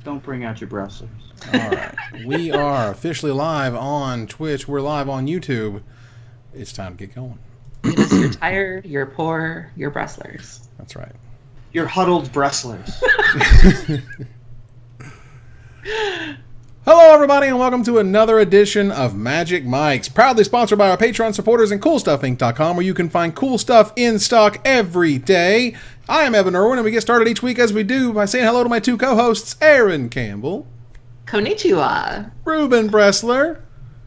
Don't bring out your wrestlers. All right. We are officially live on Twitch. We're live on YouTube. It's time to get going. You're tired, you're poor, you're wrestlers. That's right. You're huddled wrestlers. Hello, everybody, and welcome to another edition of Magic Mics, proudly sponsored by our Patreon supporters and CoolStuffInc.com, where you can find cool stuff in stock every day. I am Evan Irwin, and we get started each week as we do by saying hello to my two co-hosts, Aaron Campbell. Konnichiwa. Ruben Bressler.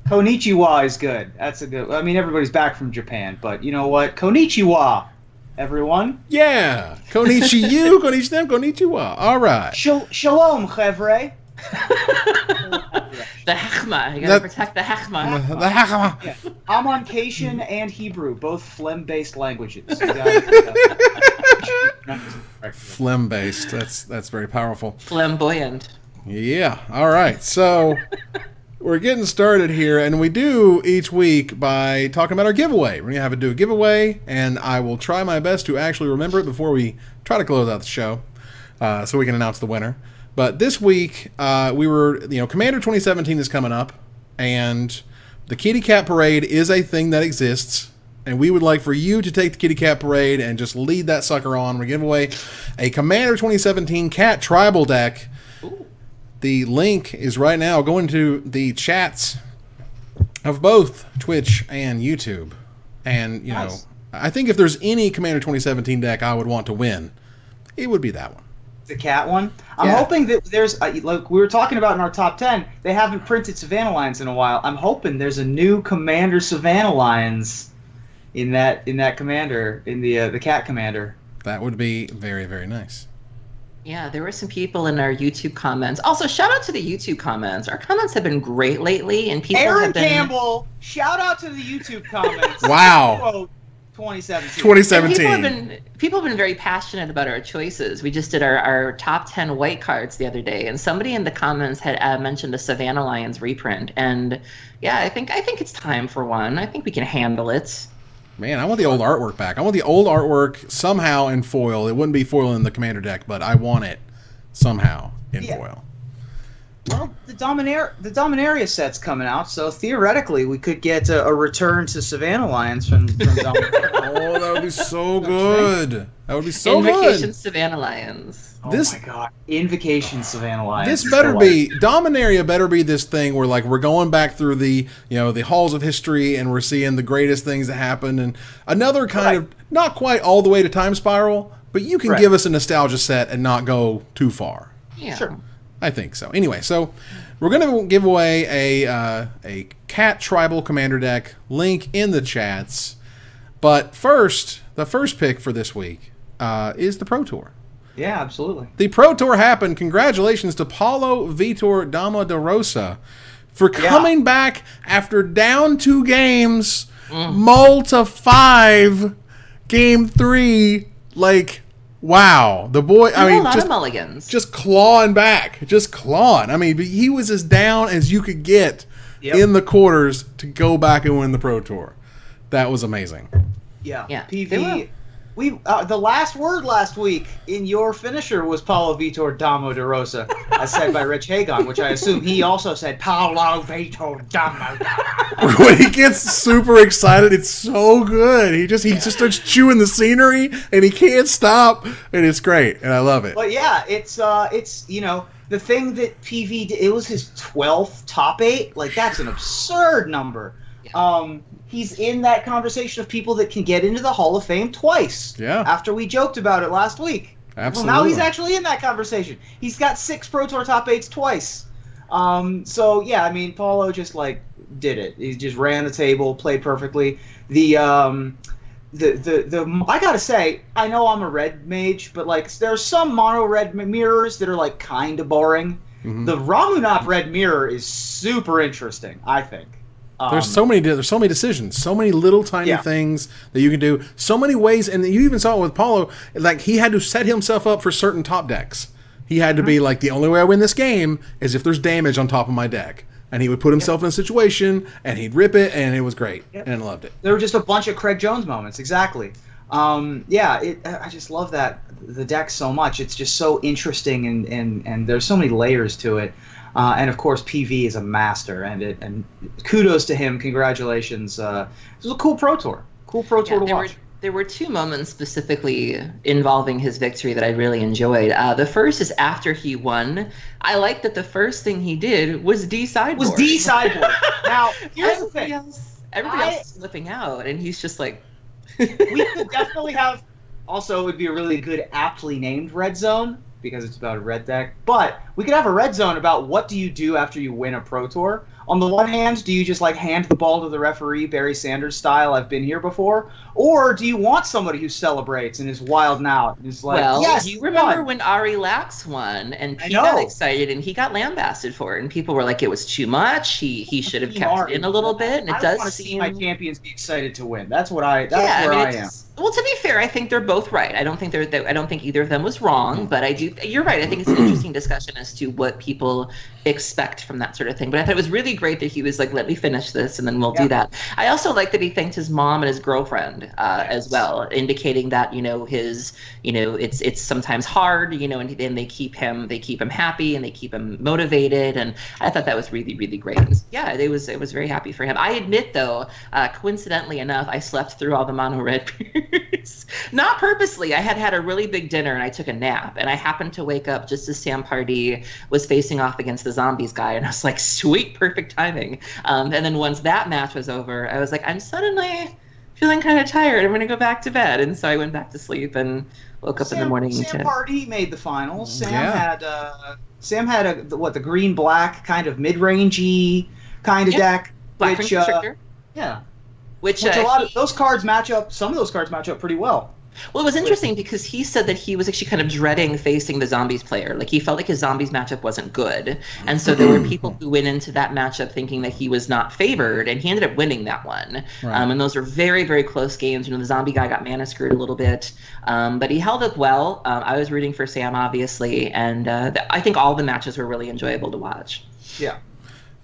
Konnichiwa is good. That's a good. I mean, everybody's back from Japan, but you know what? Konnichiwa, everyone. Yeah. Konnichi you, konnichi them, konnichiwa. All right. Shalom, chevre. The Hechma. You gotta protect the Hechma. The Hagon. Yeah. I'm on Cation and Hebrew, both phlegm-based languages. Phlegm-based. That's very powerful. Flamboyant. Yeah. All right. So we're getting started here, and we do each week by talking about our giveaway. We're gonna do a giveaway, and I will try my best to actually remember it before we try to close out the show, so we can announce the winner. But this week, Commander 2017 is coming up, and the Kitty Cat Parade is a thing that exists, and we would like for you to take the Kitty Cat Parade and just lead that sucker on. We're giving away a Commander 2017 Cat Tribal deck. Ooh. The link is right now going to the chats of both Twitch and YouTube. And, you know, I think if there's any Commander 2017 deck I would want to win, it would be that one. The cat one. I'm hoping that there's, like we were talking about in our top 10, they haven't printed Savannah Lions in a while. I'm hoping there's a new Commander Savannah Lions in that commander, in the cat commander. That would be very, very nice. Yeah, there were some people in our YouTube comments. Also, shout out to the YouTube comments. Our comments have been great lately, and people Aaron have been... Campbell, shout out to the YouTube comments. Wow. Quote, 2017. 2017. People have been very passionate about our choices. We just did our top 10 white cards the other day, and somebody in the comments had mentioned a Savannah Lions reprint. And yeah, I think it's time for one. I think we can handle it. Man, I want the old artwork back. I want the old artwork somehow in foil. It wouldn't be foil in the Commander deck, but I want it somehow in foil. Well, the Dominaria set's coming out, so theoretically we could get a return to Savannah Lions from Dominaria. Oh, that would be so good. That would be so Invocation good. Savannah Lions. Oh my god. Invocation Savannah Lions. This better be, Dominaria better be this thing where, like, we're going back through the, the halls of history and we're seeing the greatest things that happened, and another kind of, not quite all the way to Time Spiral, but you can give us a nostalgia set and not go too far. Yeah. Sure. I think so. Anyway, so we're going to give away a Cat Tribal Commander deck, link in the chats. But first, the first pick for this week is the Pro Tour. Yeah, absolutely. The Pro Tour happened. Congratulations to Paulo Vitor Dama de Rosa for coming back after down 2 games, mull to 5, game 3, like... Wow, the boy! I mean, a lot of mulligans. Just clawing back, just clawing. I mean, he was as down as you could get in the quarters to go back and win the Pro Tour. That was amazing. Yeah, yeah. PV. The last word last week in your finisher was Paulo Vitor Damo de Rosa, as said by Rich Hagon, which I assume he also said Paulo Vitor Damo. When he gets super excited, it's so good. He just starts chewing the scenery, and he can't stop, and it's great, and I love it. But yeah, it's the thing that PV did, it was his 12th top 8. Like, that's an absurd number. Yeah. He's in that conversation of people that can get into the Hall of Fame twice. Yeah. After we joked about it last week. Absolutely. Well, now he's actually in that conversation. He's got 6 Pro Tour top 8s twice. So yeah, I mean, Paulo just did it. He just ran the table, played perfectly. I gotta say, I know I'm a red mage, but there's some mono red mirrors that are kind of boring. Mm-hmm. The Ramunap red mirror is super interesting, I think. There's so many decisions, so many little tiny things that you can do, so many ways, and you even saw it with Paulo. He had to set himself up for certain top decks. He had to be the only way I win this game is if there's damage on top of my deck. And he would put himself in a situation, and he'd rip it, and it was great, and I loved it. There were just a bunch of Craig Jones moments, exactly. Yeah, I just love the deck so much. It's just so interesting, and there's so many layers to it. And of course, PV is a master, and kudos to him. Congratulations. It was a cool Pro Tour. Cool Pro Tour to watch. There were two moments specifically involving his victory that I really enjoyed. The first is after he won. I like that the first thing he did was D-sideboard. Now, here's the thing. Everybody else is flipping out, and he's just like... We could definitely have... Also, it would be a really good, aptly named Red Zone, because it's about a red deck. But we could have a Red Zone about what do you do after you win a Pro Tour. On the one hand, do you just like hand the ball to the referee, Barry Sanders style, I've been here before? Or do you want somebody who celebrates and is wild out and is like, well, yes, you remember when Ari Lax won and he got excited and he got lambasted for it and people were like it was too much. He should have kept it in a little bit. And it does want to seem see my champions be excited to win. That's what I am. Well, to be fair, I think they're both right. I don't think either of them was wrong, but I do. You're right. I think it's an interesting discussion as to what people expect from that sort of thing. But I thought it was really great that he was like, "Let me finish this, and then we'll do that." I also like that he thanked his mom and his girlfriend as well, indicating that it's sometimes hard, and they keep him happy and they keep him motivated, and I thought that was really, really great. And yeah, it was very happy for him. I admit though, coincidentally enough, I slept through all the mono red. Not purposely. I had a really big dinner and I took a nap and I happened to wake up just as Sam Pardee was facing off against the zombies guy and I was like, sweet, perfect timing. And then once that match was over, I was like, I'm suddenly feeling kind of tired. I'm going to go back to bed. And so I went back to sleep and woke up in the morning. Sam Pardee made the finals. Sam had the green-black kind of mid-rangey kind of deck. Black Restrictor. Yeah. Which a lot of those cards match up. Some of those cards match up pretty well. Well, it was interesting because he said that he was actually kind of dreading facing the zombies player. Like he felt like his zombies matchup wasn't good, and so there were people who went into that matchup thinking that he was not favored, and he ended up winning that one. Right. And those were very, very close games. The zombie guy got mana screwed a little bit, but he held up well. I was rooting for Sam, obviously, and I think all the matches were really enjoyable to watch. Yeah.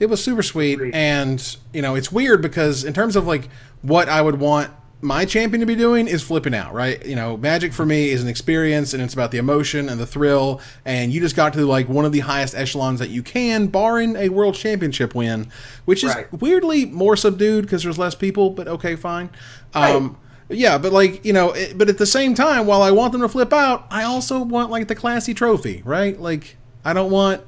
It was super sweet, and it's weird because in terms of like what I would want my champion to be doing is flipping out, right? Magic for me is an experience, and it's about the emotion and the thrill, and you just got to like one of the highest echelons that you can, barring a world championship win, which is weirdly more subdued because there's less people, but okay, fine. Yeah, but like, but at the same time, while I want them to flip out, I also want like the classy trophy, right? Like, I want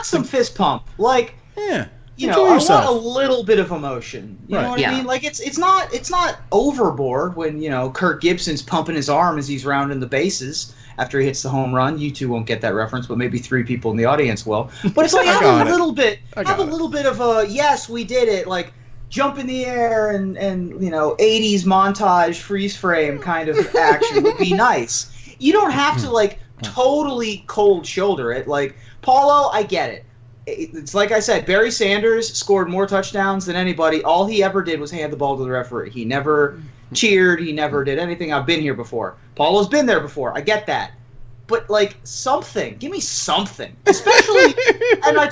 some fist pump. Like, yeah. I want a little bit of emotion. You know what I mean? Like it's not overboard when Kirk Gibson's pumping his arm as he's rounding the bases after he hits the home run. You two won't get that reference, but maybe 3 people in the audience will. But it's like have a little bit of a yes, we did it. Like jump in the air and 80s montage freeze frame kind of action would be nice. You don't have to like totally cold shoulder it. Like Paulo, I get it. It's like I said, Barry Sanders scored more touchdowns than anybody. All he ever did was hand the ball to the referee. He never cheered. He never did anything. I've been here before. Paulo's been there before. I get that. But, like, something. Give me something. Especially, and I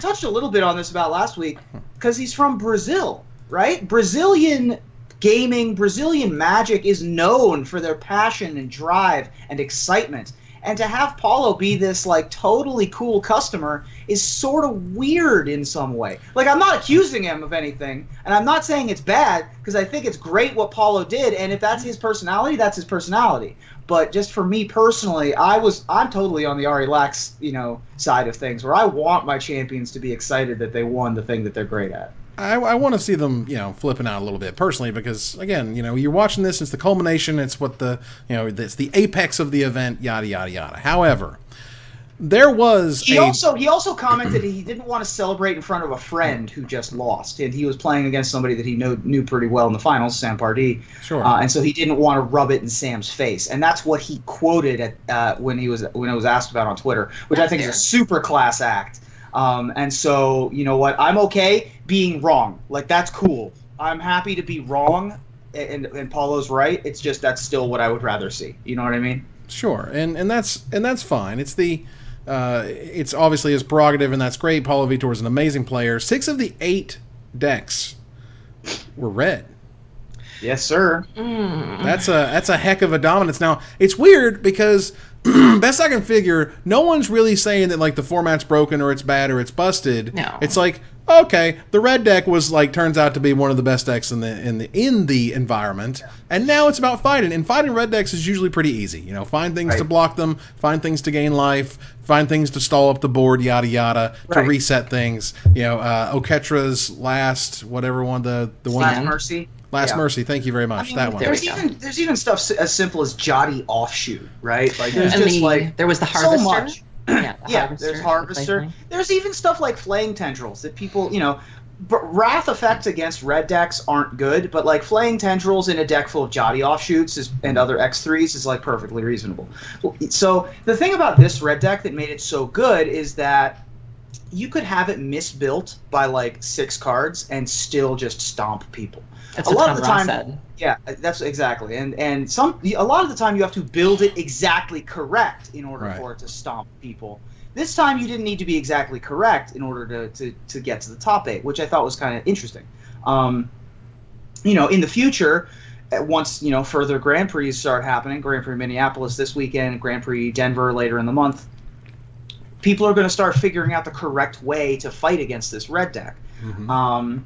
touched a little bit on this about last week, because he's from Brazil, right? Brazilian gaming, Brazilian Magic is known for their passion and drive and excitement. And to have Paulo be this, like, totally cool customer is sort of weird in some way. Like, I'm not accusing him of anything, and I'm not saying it's bad, because I think it's great what Paulo did, and if that's his personality, that's his personality. But just for me personally, I'm totally on the Ari Lax, side of things, where I want my champions to be excited that they won the thing that they're great at. I want to see them, flipping out a little bit personally because, again, you're watching this. It's the culmination. It's what it's the apex of the event. Yada yada yada. However, there was he also commented he didn't want to celebrate in front of a friend who just lost, and he was playing against somebody that he knew pretty well in the finals, Sam Pardee. Sure. And so he didn't want to rub it in Sam's face, and that's what he quoted when it was asked about on Twitter, which I think is a super class act. And so, you know what? I'm okay being wrong. Like, that's cool. I'm happy to be wrong, and Paulo's right. It's just that's still what I would rather see. You know what I mean? Sure, and that's fine. It's obviously his prerogative, and that's great. Paulo Vitor is an amazing player. 6 of the 8 decks were red. Yes, sir. That's a heck of a dominance. Now, it's weird because best I can figure, no one's really saying that like the format's broken or it's bad or it's busted. No. It's like, okay, the red deck was like turns out to be one of the best decks in the environment, and now it's about fighting. And fighting red decks is usually pretty easy. You know, find things to block them, find things to gain life, find things to stall up the board, yada yada, to reset things. You know, Oketra's last whatever one the one Last Mercy. Last Mercy, thank you very much. I mean, that one. There's even stuff as simple as Jotty Offshoot, right? Like there's And just like there was the Harvester. so much. Yeah, There's Harvester. There's even stuff like Flaying Tendrils that people, you know, Wrath effects against red decks aren't good, but like Flaying Tendrils in a deck full of Jotty Offshoots and other X3s is like perfectly reasonable. So the thing about this red deck that made it so good is that you could have it misbuilt by like 6 cards and still just stomp people. That's a lot of the time. Said. Yeah, that's exactly. And a lot of the time you have to build it exactly correct in order for it to stomp people. This time you didn't need to be exactly correct in order to get to the top 8, which I thought was kind of interesting. You know, in the future, once you know further Grand Prix start happening, Grand Prix Minneapolis this weekend, Grand Prix Denver later in the month, people are going to start figuring out the correct way to fight against this red deck. Mm-hmm.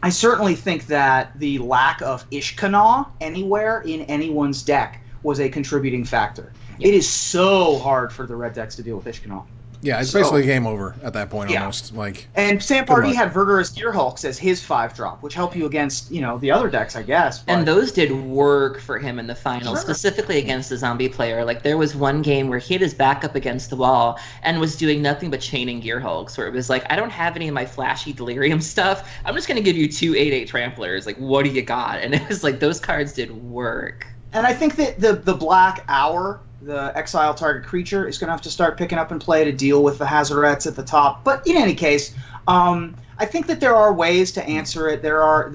I certainly think that the lack of Ishkana anywhere in anyone's deck was a contributing factor. Yeah. It is so hard for the red decks to deal with Ishkana. Yeah, it's basically game over at that point almost. Like, and Sam Party had Verdurous Gearhulks as his 5-drop, which helped you against, you know, the other decks, I guess. But... And those did work for him in the finals, specifically against the zombie player. Like, there was one game where he had his back up against the wall and was doing nothing but chaining Gearhulks, where it was like, I don't have any of my flashy Delirium stuff. I'm just going to give you 2 8/8 Tramplers. Like, what do you got? And it was like, those cards did work. And I think that the Black Hour, the exile target creature, is going to have to start picking up and play to deal with the Hazarets at the top. But in any case, I think that there are ways to answer it. There are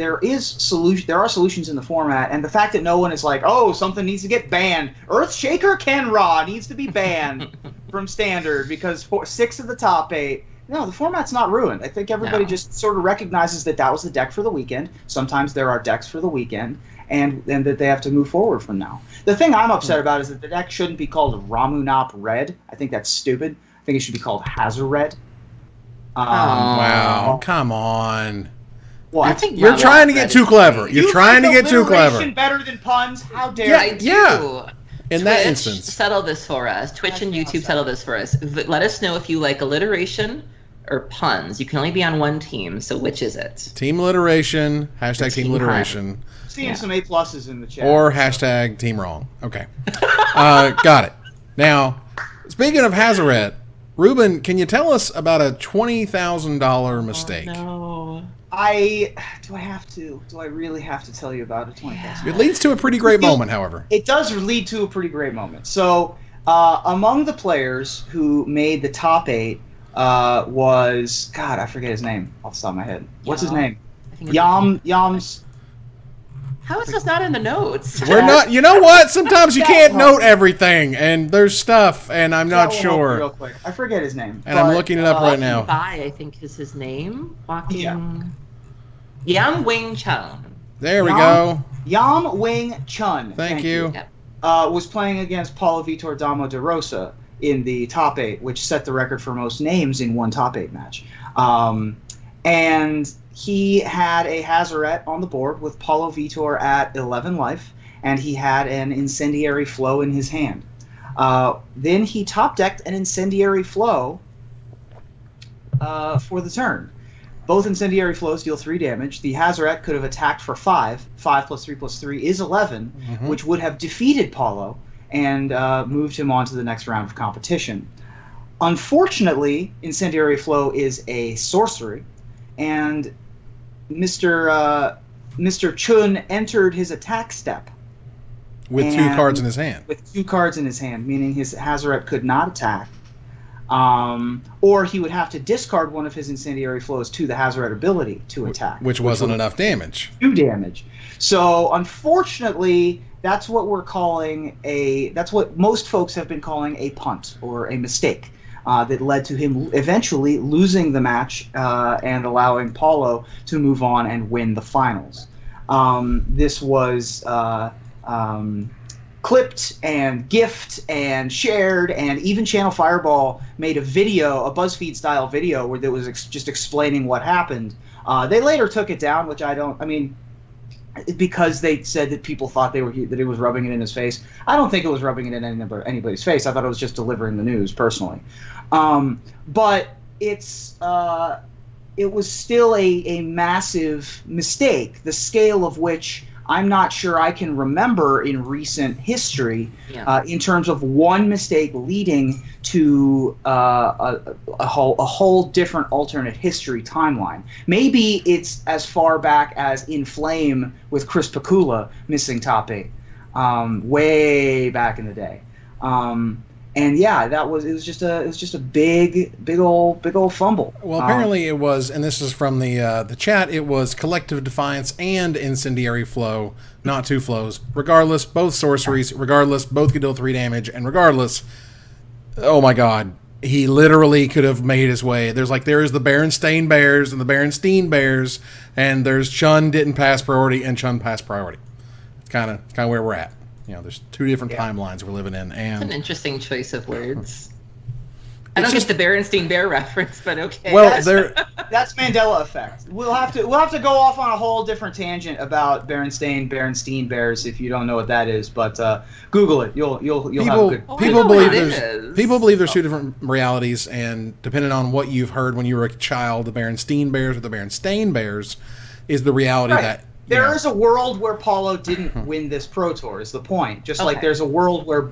solutions in the format, and the fact that no one is like, oh, something needs to get banned. Earthshaker Kenra needs to be banned from Standard because 6 of the top 8. No, the format's not ruined. I think everybody just sort of recognizes that was the deck for the weekend. Sometimes there are decks for the weekend, and that they have to move forward from now. The thing I'm upset about is that the deck shouldn't be called Ramunap Red. I think that's stupid. I think it should be called Hazared. Wow, come on. Well, you're trying to get too clever. You're trying to get too clever. Better than puns? How dare you? Yeah. In that Twitch, instance. Settle this for us. Twitch and YouTube settle this for us. Let us know if you like alliteration or puns. You can only be on one team, so which is it? Team alliteration, hashtag team alliteration. Seeing some A+ in the chat. Or hashtag team wrong. Okay. Got it. Now, speaking of Hazaret, Ruben, can you tell us about a $20,000 mistake? Oh, no. Do I really have to tell you about a $20,000? It leads to a pretty great moment, however. It does lead to a pretty great moment. So, among the players who made the top 8 was, God, I forget his name off the top of my head. What's his name? Yams. How is this not in the notes? We're not. You know what? Sometimes you can't note everything, and there's stuff, and I'm not sure. Real quick, I forget his name. And I'm looking it up right now. I think is his name. Yam Wing Chun. There we go. Yam Wing Chun. Thank you. Yep. Was playing against Paulo Vitor Damo de Rosa in the top 8, which set the record for most names in one top 8 match. And he had a Hazaret on the board with Paulo Vitor at 11 life, and he had an Incendiary Flow in his hand. Then he top-decked an Incendiary Flow for the turn. Both Incendiary Flows deal 3 damage. The Hazaret could have attacked for 5. 5 plus 3 plus 3 is 11, which would have defeated Paulo and moved him on to the next round of competition. Unfortunately, Incendiary Flow is a sorcery, and Mr. Chun entered his attack step. With 2 cards in his hand. With 2 cards in his hand, meaning his Hazaret could not attack. Or he would have to discard one of his Incendiary Flows to the Hazaret ability to attack. Which wasn't enough damage. 2 damage. So, unfortunately, that's what we're calling that's what most folks have been calling a punt, or a mistake. That led to him eventually losing the match and allowing Paulo to move on and win the finals. This was clipped and gifted and shared, and even Channel Fireball made a video, a BuzzFeed style video, where that was just explaining what happened. They later took it down, which because they said that people thought that it was rubbing it in his face. I don't think it was rubbing it in anybody's face. I thought it was just delivering the news, personally. But it was still a massive mistake, the scale of which I'm not sure I can remember in recent history, in terms of one mistake leading to a whole different alternate history timeline. Maybe it's as far back as In Flame with Chris Pakula missing top 8, way back in the day. And yeah, it was just a big old fumble. Well, apparently it was, and this is from the chat. It was Collective Defiance and Incendiary Flow, not 2 flows. Regardless, both sorceries. Regardless, both could deal 3 damage. And regardless, oh my God, he literally could have made his way. There's the Berenstain Bears and the Berenstein Bears, and there's Chun didn't pass priority and Chun passed priority. It's kind of where we're at. There's 2 different timelines we're living in, and it's an interesting choice of words. I don't get the Berenstein Bear reference, but okay. Well, that's Mandela effect. We'll have to go off on a whole different tangent about Berenstein Bears if you don't know what that is. But Google it. You'll have a good. People believe there's 2 different realities, and depending on what you've heard when you were a child, the Berenstein Bears or the Berenstain Bears is the reality that. There is a world where Paulo didn't win this Pro Tour, is the point. Just like there's a world where,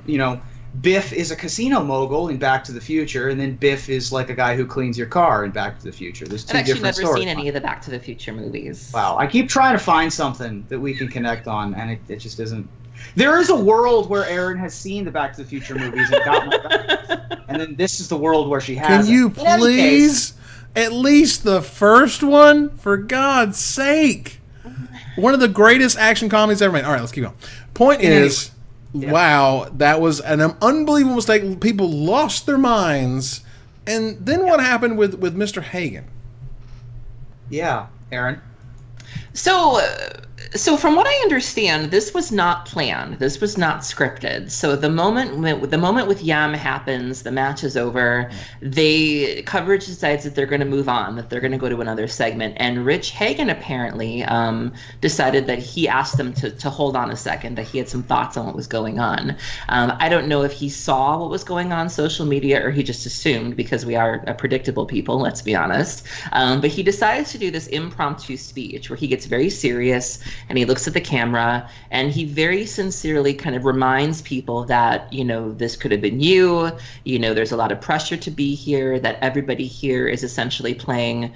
Biff is a casino mogul in Back to the Future, and then Biff is like a guy who cleans your car in Back to the Future. There's 2 different stories. I've actually never seen any of the Back to the Future movies. Wow. I keep trying to find something that we can connect on, and it just isn't. There is a world where Erin has seen the Back to the Future movies and got my back. And then this is the world where she hasn't. Can you please, at least the first one? For God's sake. One of the greatest action comedies ever made. All right, let's keep going. Point is, wow, that was an unbelievable mistake. People lost their minds. And then what happened with Mr. Hagon? Yeah, Erin. So from what I understand, this was not planned. This was not scripted. So the moment with Yam happens, the match is over. Coverage decides that they're going to move on, that they're going to go to another segment. And Rich Hagon apparently decided that he asked them to hold on a second, that he had some thoughts on what was going on. I don't know if he saw what was going on social media or he just assumed, because we are a predictable people, let's be honest. But he decides to do this impromptu speech where he gets very serious. And he looks at the camera and he very sincerely kind of reminds people that, this could have been you. There's a lot of pressure to be here, that everybody here is essentially playing,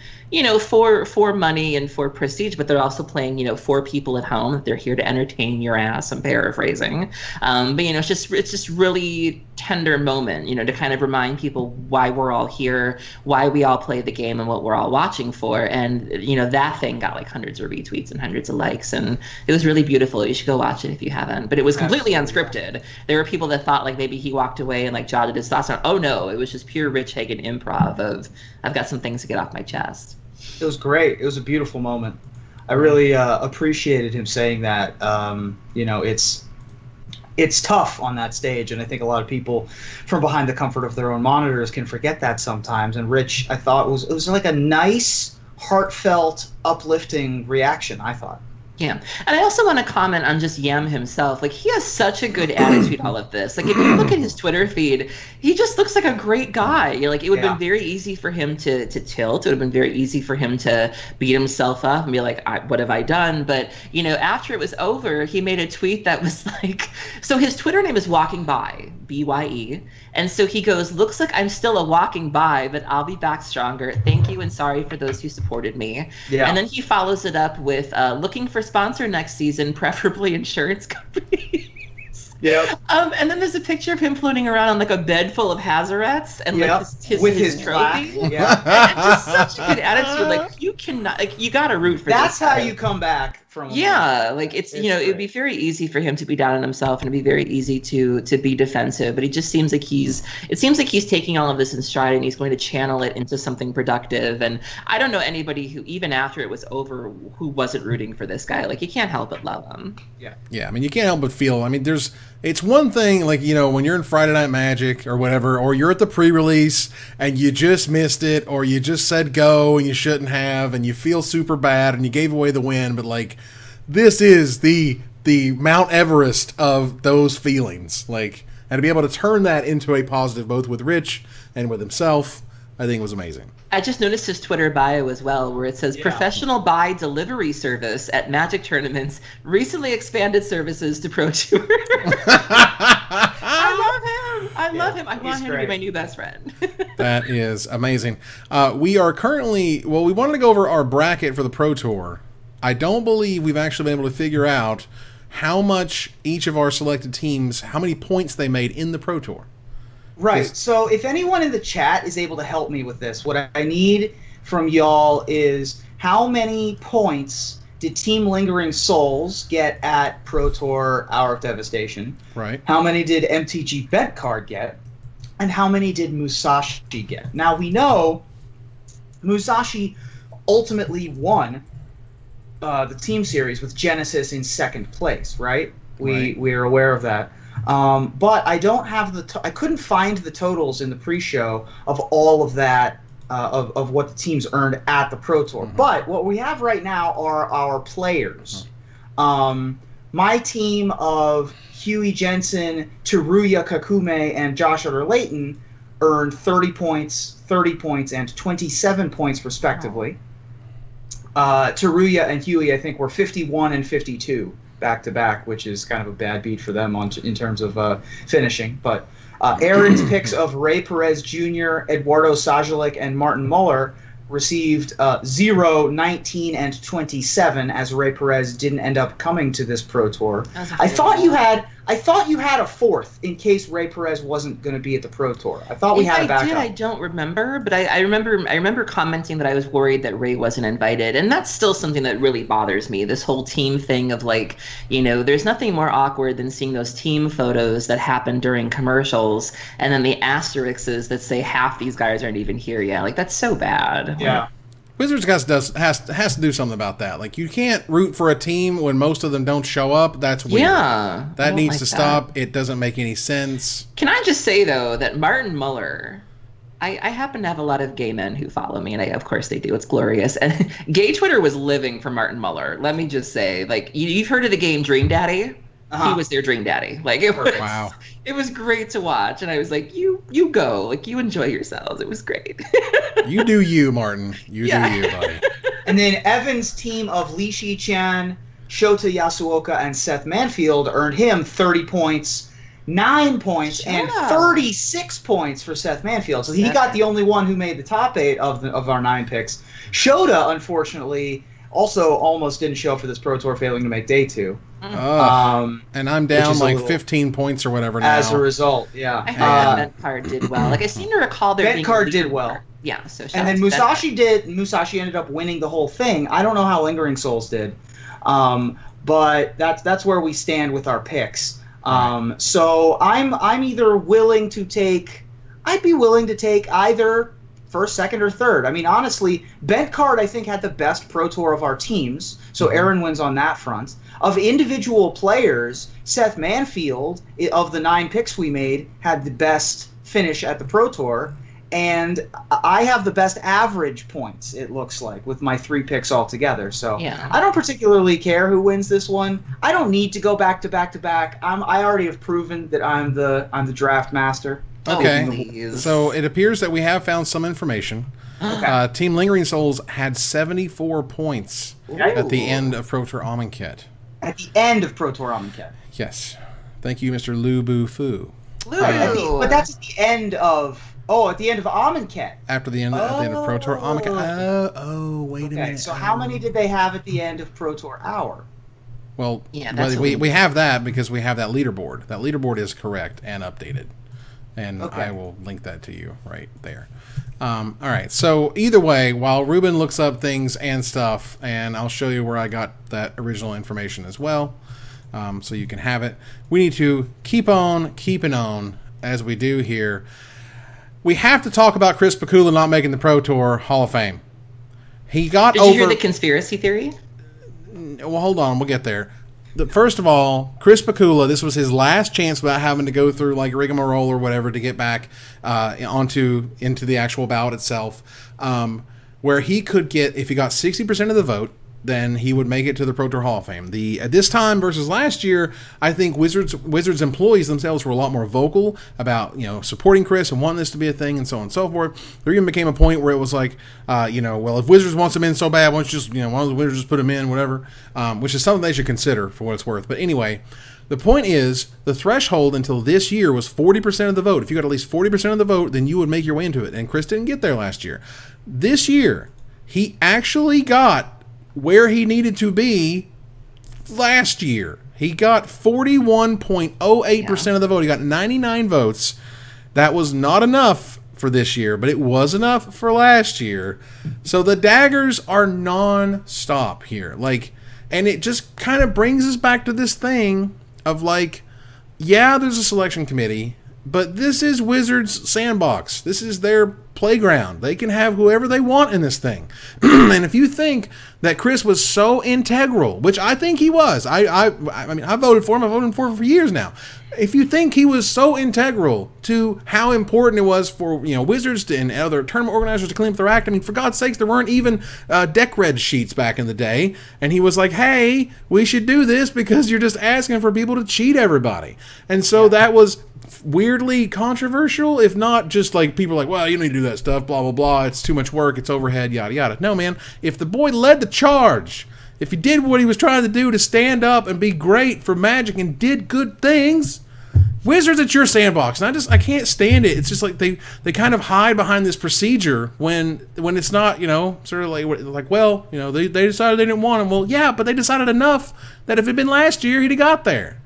for money and for prestige, but they're also playing, for people at home, that they're here to entertain your ass. I'm paraphrasing. But, it's just really tender moment, to kind of remind people why we're all here, why we all play the game and what we're all watching for. And, that thing got like hundreds of retweets and hundreds of likes. And it was really beautiful. You should go watch it if you haven't. But it was completely unscripted. There were people that thought like maybe he walked away and like jotted his thoughts down. Oh no, it was just pure Rich Hagon improv of I've got some things to get off my chest. It was great. It was a beautiful moment. I really appreciated him saying that. It's tough on that stage, and I think a lot of people from behind the comfort of their own monitors can forget that sometimes. And Rich, I thought, it was like a nice, heartfelt, uplifting reaction, I thought. Yeah. And I also want to comment on just Yam himself. Like, he has such a good attitude, all of this. Like, if you look at his Twitter feed, he just looks like a great guy. Like, it would have been very easy for him to tilt. It would have been very easy for him to beat himself up and be like, what have I done? But, after it was over, he made a tweet that was like, so his Twitter name is Walking By, B-Y-E. And so he goes, looks like I'm still a walking by, but I'll be back stronger. Thank you and sorry for those who supported me. Yeah. And then he follows it up with looking for sponsor next season, preferably insurance companies. Yeah. And then there's a picture of him floating around on like a bed full of Hazarets and like his trophy. Yeah. And just such a good attitude. Like, you cannot, like, you got to root for That's this how guy. you come back from like it's you know, it'd be very easy for him to be down on himself, and it'd be very easy to be defensive, but it just seems like he's taking all of this in stride, and he's going to channel it into something productive. And I don't know anybody who, even after it was over, who wasn't rooting for this guy. Like, you can't help but love him. Yeah, I mean, you can't help but feel, I mean, it's one thing, like, you know, when you're in Friday Night Magic or whatever, or you're at the pre-release and you just missed it, or you just said go and you shouldn't have, and you feel super bad and you gave away the win, but like, this is the Mount Everest of those feelings, like, and to be able to turn that into a positive, both with Rich and with himself, I think was amazing. I just noticed his Twitter bio as well, where it says professional buy delivery service at Magic tournaments, recently expanded services to Pro Tour. I love him. I want him to be my new best friend. That is amazing. We are currently, well, we wanted to go over our bracket for the Pro Tour. I don't believe we've actually been able to figure out how much each of our selected teams, how many points they made in the Pro Tour. Right. So if anyone in the chat is able to help me with this, what I need from y'all is how many points did Team Lingering Souls get at Pro Tour Hour of Devastation? Right. How many did MTG Bet Card get? And how many did Musashi get? Now, we know Musashi ultimately won the team series with Genesis in second place, right? We're aware of that. But I don't have I couldn't find the totals in the pre-show of all of that, of what the teams earned at the Pro Tour. Mm-hmm. But what we have right now are our players. My team of Huey Jensen, Teruya Kakume, and Josh Utter-Layton earned 30 points, and 27 points respectively. Teruya and Huey, I think, were 51 and 52. Back-to-back, which is kind of a bad beat for them in terms of finishing. But Aaron's picks of Ray Perez Jr., Eduardo Sajalik, and Martin Muller received 0, 19, and 27, as Ray Perez didn't end up coming to this Pro Tour. I thought you had a fourth in case Ray Perez wasn't going to be at the Pro Tour. I thought we had a backup. I don't remember, but I remember commenting that I was worried that Ray wasn't invited, and that's still something that really bothers me. This whole team thing of, like, you know, there's nothing more awkward than seeing those team photos that happen during commercials, and then the asterisks that say half these guys aren't even here yet. Like, that's so bad. Yeah. Wizards has to do something about that. Like, you can't root for a team when most of them don't show up. That's weird. Yeah. That needs to stop. It doesn't make any sense. Can I just say, though, that Martin Muller, I happen to have a lot of gay men who follow me, and of course they do. It's glorious. And gay Twitter was living for Martin Muller. Let me just say, like, you've heard of the game Dream Daddy? He was their Dream Daddy. Like, it was, wow. It was great to watch, and I was like, you go, like, you enjoy yourselves. It was great. You do you, Martin. You do you, buddy. And then Evan's team of Li Shi-chan, Shota Yasuoka, and Seth Manfield earned him 30 points, 9 points, and 36 points for Seth Manfield. So he got the only one who made the top 8 of our 9 picks. Shota, unfortunately, also almost didn't show up for this Pro Tour, failing to make day 2. And I'm down like 15 points or whatever now. As a result, yeah. I heard that Bent Card did well. Like, I seem to recall there being Bent Card did well. Yeah, so and then Musashi ended up winning the whole thing. I don't know how Lingering Souls did. But that's where we stand with our picks. So I'm either willing to take either first, second, or third. I mean, honestly, Bent Card, I think, had the best Pro Tour of our teams, so Aaron wins on that front. Of individual players, Seth Manfield, of the 9 picks we made, had the best finish at the Pro Tour, and I have the best average points, it looks like, with my 3 picks altogether. So I don't particularly care who wins this one. I don't need to go back to back to back. I already have proven that I'm the draft master. Okay, so it appears that we have found some information. Team Lingering Souls had 74 points at the end of Pro Tour Amonkhet. At the end of Pro Tour Amonkhet. Yes. Thank you, Mr. Lu Bu Fu. But that's at the end of... Oh, at the end of Amonkhet. After the end, at the end of Pro Tour Amonkhet. Oh, wait a minute. So how many did they have at the end of Pro Tour Hour? Well, we have that because we have that leaderboard. That leaderboard is correct and updated. And Okay. I will link that to you right there. All right. So either way, while Ruben looks up things and stuff, and I'll show you where I got that original information as well, so you can have it. We need to keep on keeping on as we do here. We have to talk about Chris Pikula not making the Pro Tour Hall of Fame. He got Did you hear the conspiracy theory? Well, hold on. We'll get there. First of all, Chris Pikula, this was his last chance without having to go through like rigmarole or whatever to get back into the actual ballot itself, where he could get, if he got 60% of the vote, then he would make it to the Pro Tour Hall of Fame. At this time versus last year, I think Wizards employees themselves were a lot more vocal about, you know, supporting Chris and wanting this to be a thing and so on and so forth. There even became a point where it was like, you know, well, if Wizards wants him in so bad, why don't you just, you know, why don't the Wizards just put him in, whatever, which is something they should consider for what it's worth. But anyway, the point is the threshold until this year was 40% of the vote. If you got at least 40% of the vote, then you would make your way into it. And Chris didn't get there last year. This year, he actually got where he needed to be last year. He got 41.08% of the vote. He got 99 votes. That was not enough for this year, but it was enough for last year. So the daggers are non-stop here. Like, and it just kind of brings us back to this thing of like, yeah, there's a selection committee, but this is Wizards' sandbox. This is their playground. They can have whoever they want in this thing. And if you think that Chris was so integral, which I think he was, I mean, I voted for him. I've voted for him for years now. If you think he was so integral to how important it was for, you know, Wizards and other tournament organizers to clean up their act, I mean, for God's sakes, there weren't even deck red sheets back in the day. And he was like, hey, we should do this because you're just asking for people to cheat everybody. And so that was weirdly controversial, if not just like people are like, well, you don't need to do that stuff, blah, blah, blah. It's too much work. It's overhead, yada, yada. No, man, if the boy led the charge, if he did what he was trying to do to stand up and be great for Magic and did good things, Wizards, it's your sandbox. And I can't stand it. It's just like they kind of hide behind this procedure when it's not, you know, sort of like well, you know, they decided they didn't want him. Well, yeah, but they decided enough that if it had been last year, he'd have got there.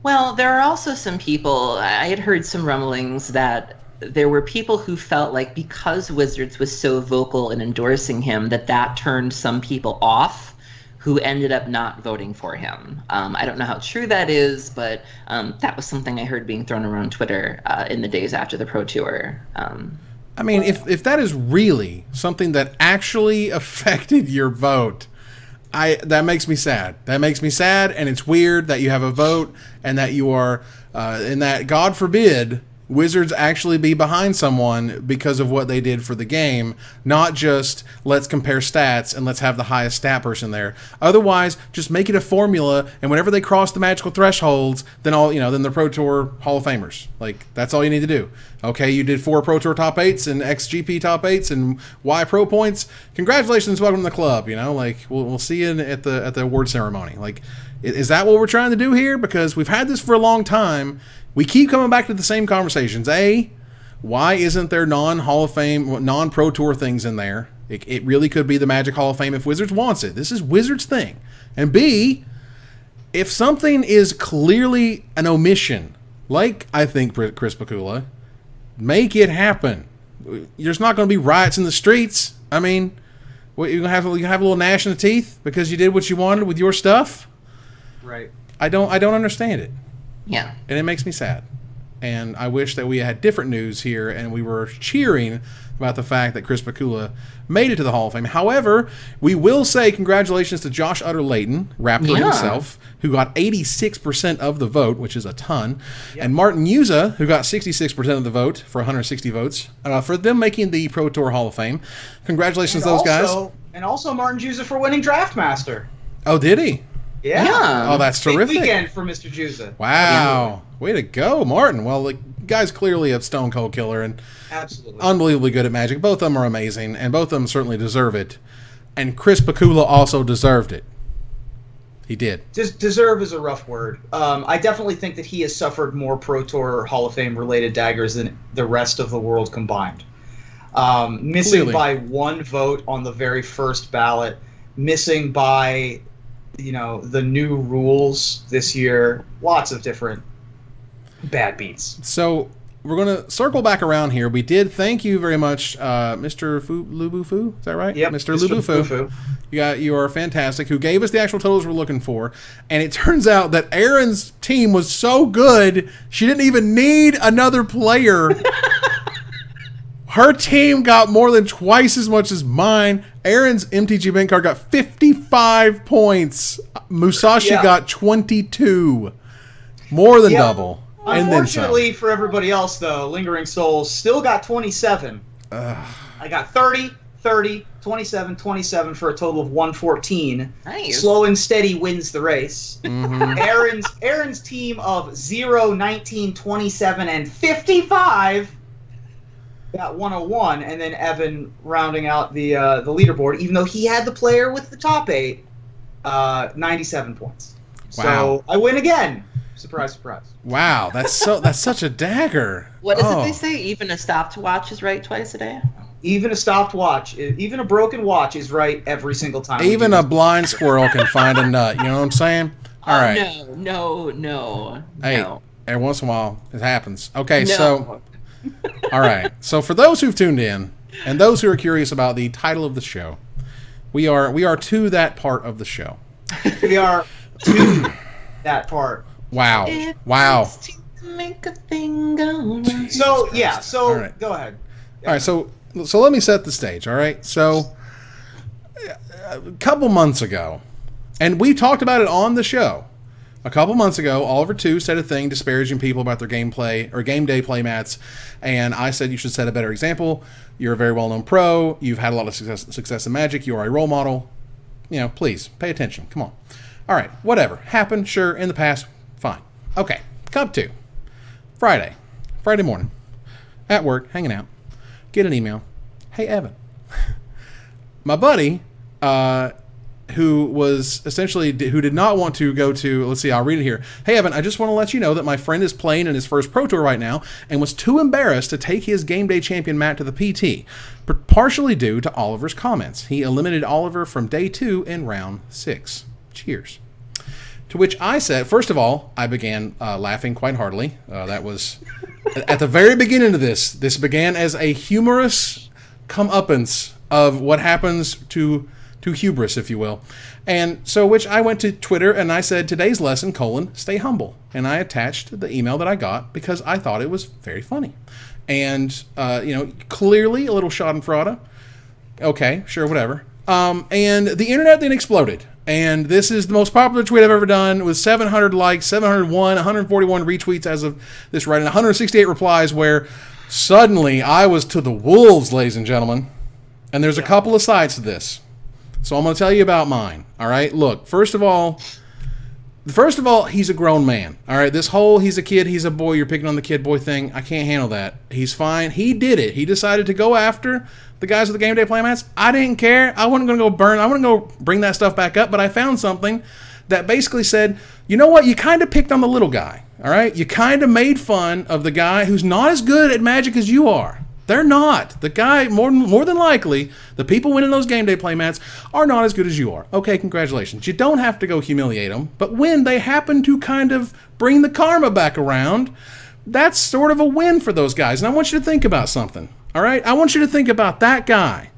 Well, there are also some people, I had heard some rumblings that there were people who felt like because Wizards was so vocal in endorsing him, that turned some people off who ended up not voting for him. I don't know how true that is, but that was something I heard being thrown around Twitter in the days after the Pro Tour. I mean, if that is really something that actually affected your vote, that makes me sad. That makes me sad, and it's weird that you have a vote and that you are, and that, God forbid, Wizards actually be behind someone because of what they did for the game, not just let's compare stats and let's have the highest stat person there. Otherwise, just make it a formula, and whenever they cross the magical thresholds, then then they're Pro Tour Hall of Famers. Like, that's all you need to do. Okay, you did 4 Pro Tour top 8s and XGP top 8s and Y Pro points. Congratulations, welcome to the club. You know, like we'll see you at the award ceremony. Like, is that what we're trying to do here? Because we've had this for a long time. We keep coming back to the same conversations. A, why isn't there non-Hall of Fame, non-Pro Tour things in there? It really could be the Magic Hall of Fame if Wizards wants it. This is Wizards' thing. And B, if something is clearly an omission, like I think Chris Pikula, make it happen. There's not going to be riots in the streets. I mean, what, you're gonna have a little gnash in the teeth because you did what you wanted with your stuff? Right. I don't understand it. Yeah. And it makes me sad. And I wish that we had different news here and we were cheering about the fact that Chris Pikula made it to the Hall of Fame. However, we will say congratulations to Josh Utter-Layton, Raptor himself, who got 86% of the vote, which is a ton, and Martin Yuza, who got 66% of the vote for 160 votes, for them making the Pro Tour Hall of Fame. Congratulations to those guys. And also Martin Juza for winning Draft Master. Oh, did he? Yeah. Oh, that's terrific. Big weekend for Mr. Juza. Wow. Way to go, Martin. Well, the guy's clearly a stone cold killer and absolutely unbelievably good at Magic. Both of them are amazing, and both of them certainly deserve it. And Chris Pikula also deserved it. He did. Deserve is a rough word. I definitely think that he has suffered more Pro Tour Hall of Fame related daggers than the rest of the world combined. Missing Clearly. by 1 vote on the very first ballot, missing by the new rules this year, lots of different bad beats. So we're gonna circle back around here. We did thank you very much, Mr. Lubufu. Is that right? Yep, Mr. Lubufu. You are fantastic. Who gave us the actual totals we're looking for? And it turns out that Erin's team was so good she didn't even need another player. Her team got more than twice as much as mine. Erin's MTG bank card got 55 points. Musashi got 22. More than double. And unfortunately for everybody else, though, Lingering Souls still got 27. I got 30, 30, 27, 27 for a total of 114. Nice. Slow and steady wins the race. Erin's team of 0, 19, 27, and 55 got 101, and then Evan rounding out the leaderboard, even though he had the player with the top 8, 97 points. Wow. So I win again. Surprise, surprise. Wow, that's such a dagger. What is it they say? Even a stopwatch is right twice a day? Even a stopped watch, even a broken watch is right every single time. Even a blind squirrel can find a nut. You know what I'm saying? All right. No. Hey, every once in a while it happens. Okay, No. so all right. So for those who've tuned in and those who are curious about the title of the show, we are to that part of the show. We are to that part. Wow. It Wow. takes two to make a thing go right. So yeah, so All right. go ahead. All right, so let me set the stage, all right? So a couple months ago, and we talked about it on the show. A couple months ago, Oliver 2 said a thing disparaging people about their gameplay or game day playmats, and I said you should set a better example. You're a very well-known pro. You've had a lot of success in Magic. You are a role model. You know, please pay attention. Come on. All right, whatever. Happened, sure, in the past, fine. Okay, Cup 2. Friday morning, at work, hanging out, get an email. Hey, Evan. My buddy, who did not want to go to, let's see, I'll read it here. Hey, Evan, I just want to let you know that my friend is playing in his first Pro Tour right now and was too embarrassed to take his Game Day Champion mat to the PT, partially due to Oliver's comments. He eliminated Oliver from day 2 in round 6. Cheers. To which I said, first of all, I began laughing quite heartily. That was at the very beginning of this. This began as a humorous comeuppance of what happens to hubris, if you will. And so, which I went to Twitter and I said, today's lesson, stay humble. And I attached the email that I got because I thought it was very funny. And, clearly a little schadenfreude. Okay, sure, whatever. And the internet then exploded. And this is the most popular tweet I've ever done with 700 likes, 701, 141 retweets as of this writing, 168 replies, where suddenly I was to the wolves, ladies and gentlemen. And there's a couple of sides to this. So I'm going to tell you about mine. All right, look, first of all, he's a grown man. All right, this whole he's a kid, he's a boy, you're picking on the kid boy thing, I can't handle that. He's fine. He did it. He decided to go after the guys with the Game Day playmats. I didn't care. I wasn't going to go bring that stuff back up, but I found something that basically said, you know what, you kind of picked on the little guy. All right, you kind of made fun of the guy who's not as good at Magic as you are. They're not. The guy, more than likely, the people winning those Game Day playmats are not as good as you are. Okay, congratulations. You don't have to go humiliate them, but when they happen to kind of bring the karma back around, that's sort of a win for those guys. And I want you to think about something, all right? I want you to think about that guy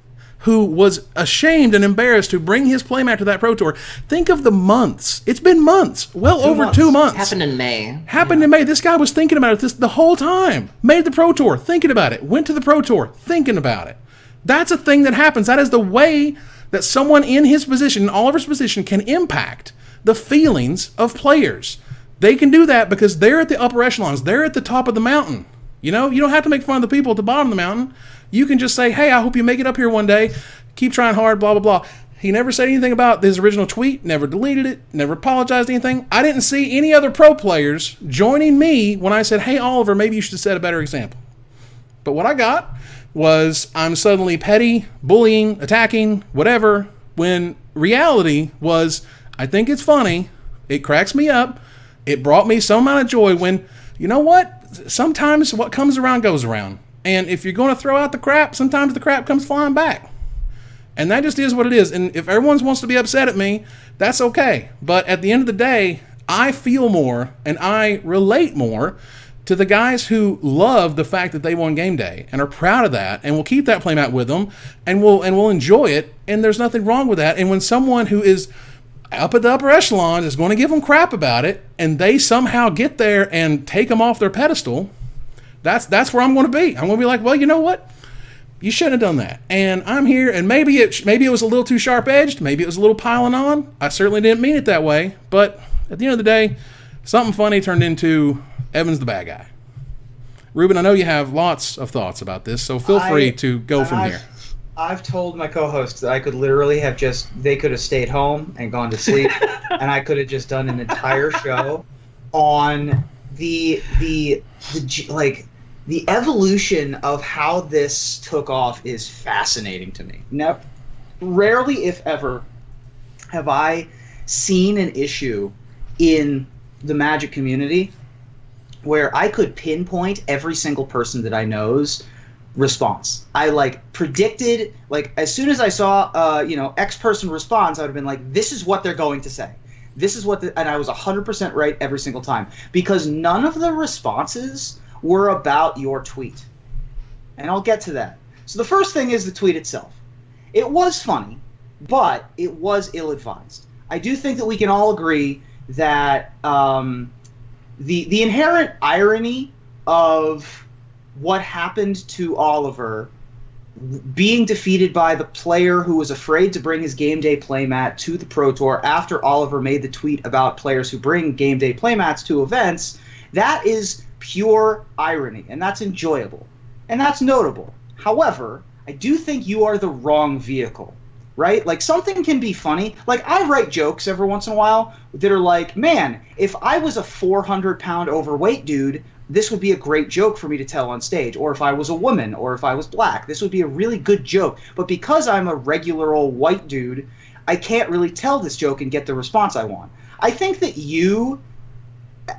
who was ashamed and embarrassed to bring his playmat to that Pro Tour. Think of the months. It's been months. Well over 2 months. Happened in May. In May. This guy was thinking about it the whole time. Made the Pro Tour, thinking about it. Went to the Pro Tour, thinking about it. That's a thing that happens. That is the way that someone in his position, in Oliver's position, can impact the feelings of players. They can do that because they're at the upper echelons. They're at the top of the mountain. You know, you don't have to make fun of the people at the bottom of the mountain. You can just say, hey, I hope you make it up here one day. Keep trying hard, blah, blah, blah. He never said anything about his original tweet, never deleted it, never apologized anything. I didn't see any other pro players joining me when I said, hey, Oliver, maybe you should set a better example. But what I got was I'm suddenly petty, bullying, attacking, whatever, when reality was, I think it's funny, it cracks me up, it brought me some amount of joy when, you know what, sometimes what comes around goes around. And if you're going to throw out the crap, sometimes the crap comes flying back. And that just is what it is. And if everyone wants to be upset at me, that's okay. But at the end of the day, I feel more and I relate more to the guys who love the fact that they won game day and are proud of that and will keep that playmat with them and will enjoy it, and there's nothing wrong with that. And when someone who is up at the upper echelon is going to give them crap about it, and they somehow get there and take them off their pedestal, that's where I'm going to be. I'm going to be like, well, you know what? You shouldn't have done that. And I'm here, and maybe it was a little too sharp-edged. Maybe it was a little piling on. I certainly didn't mean it that way. But at the end of the day, something funny turned into Evan's the bad guy. Ruben, I know you have lots of thoughts about this, so feel free to go from here. I've told my co-hosts that I could literally have they could have stayed home and gone to sleep, and I could have just done an entire show on the evolution of how this took off is fascinating to me. Now, rarely, if ever, have I seen an issue in the Magic community where I could pinpoint every single person that I know's response. I predicted, as soon as I saw X person responds, I would have been like, this is what they're going to say. This is what and I was 100% right every single time, because none of the responses were about your tweet. And I'll get to that. So the first thing is the tweet itself. It was funny, but it was ill-advised. I do think that we can all agree that the inherent irony of what happened to Oliver being defeated by the player who was afraid to bring his game day playmat to the Pro Tour after Oliver made the tweet about players who bring game day playmats to events, that is pure irony, and that's enjoyable, and that's notable. However, I do think you are the wrong vehicle, right? Something can be funny. I write jokes every once in a while that are like, man, if I was a 400-pound overweight dude, this would be a great joke for me to tell on stage. Or if I was a woman, or if I was black, this would be a really good joke. But because I'm a regular old white dude, I can't really tell this joke and get the response I want. I think that you,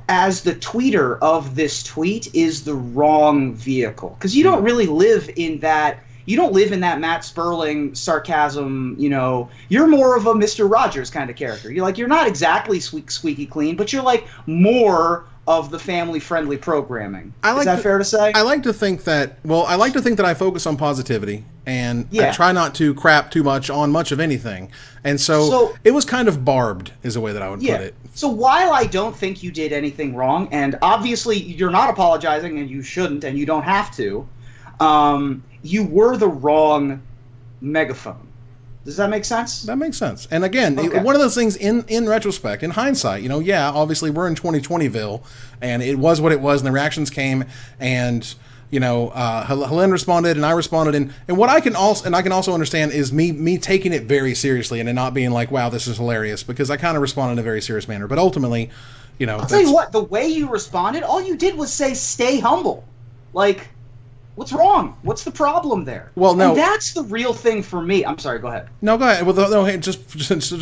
as the tweeter of this tweet, is the wrong vehicle, because you don't really live in that. You don't live in that Matt Sperling sarcasm. You're more of a Mr. Rogers kind of character. You're not exactly squeaky clean, but you're more of the family-friendly programming. Is that fair to say? I like to think that. Well, I like to think that I focus on positivity, and I try not to crap too much on much of anything. And so it was kind of barbed, is a way that I would put it. So while I don't think you did anything wrong, and obviously you're not apologizing, and you shouldn't, and you don't have to, you were the wrong megaphone. Does that make sense? That makes sense. And again, one of those things in retrospect, in hindsight, obviously we're in 2020ville, and it was what it was, and the reactions came, and Helene responded, and I responded, and what I can also understand is me taking it very seriously and it not being like, wow, this is hilarious, because I kind of responded in a very serious manner. But ultimately, I'll tell you what, the way you responded, all you did was say, stay humble. What's wrong? What's the problem there? Well, no, and that's the real thing for me. I'm sorry. Go ahead. No, go ahead. Well, no, hey, just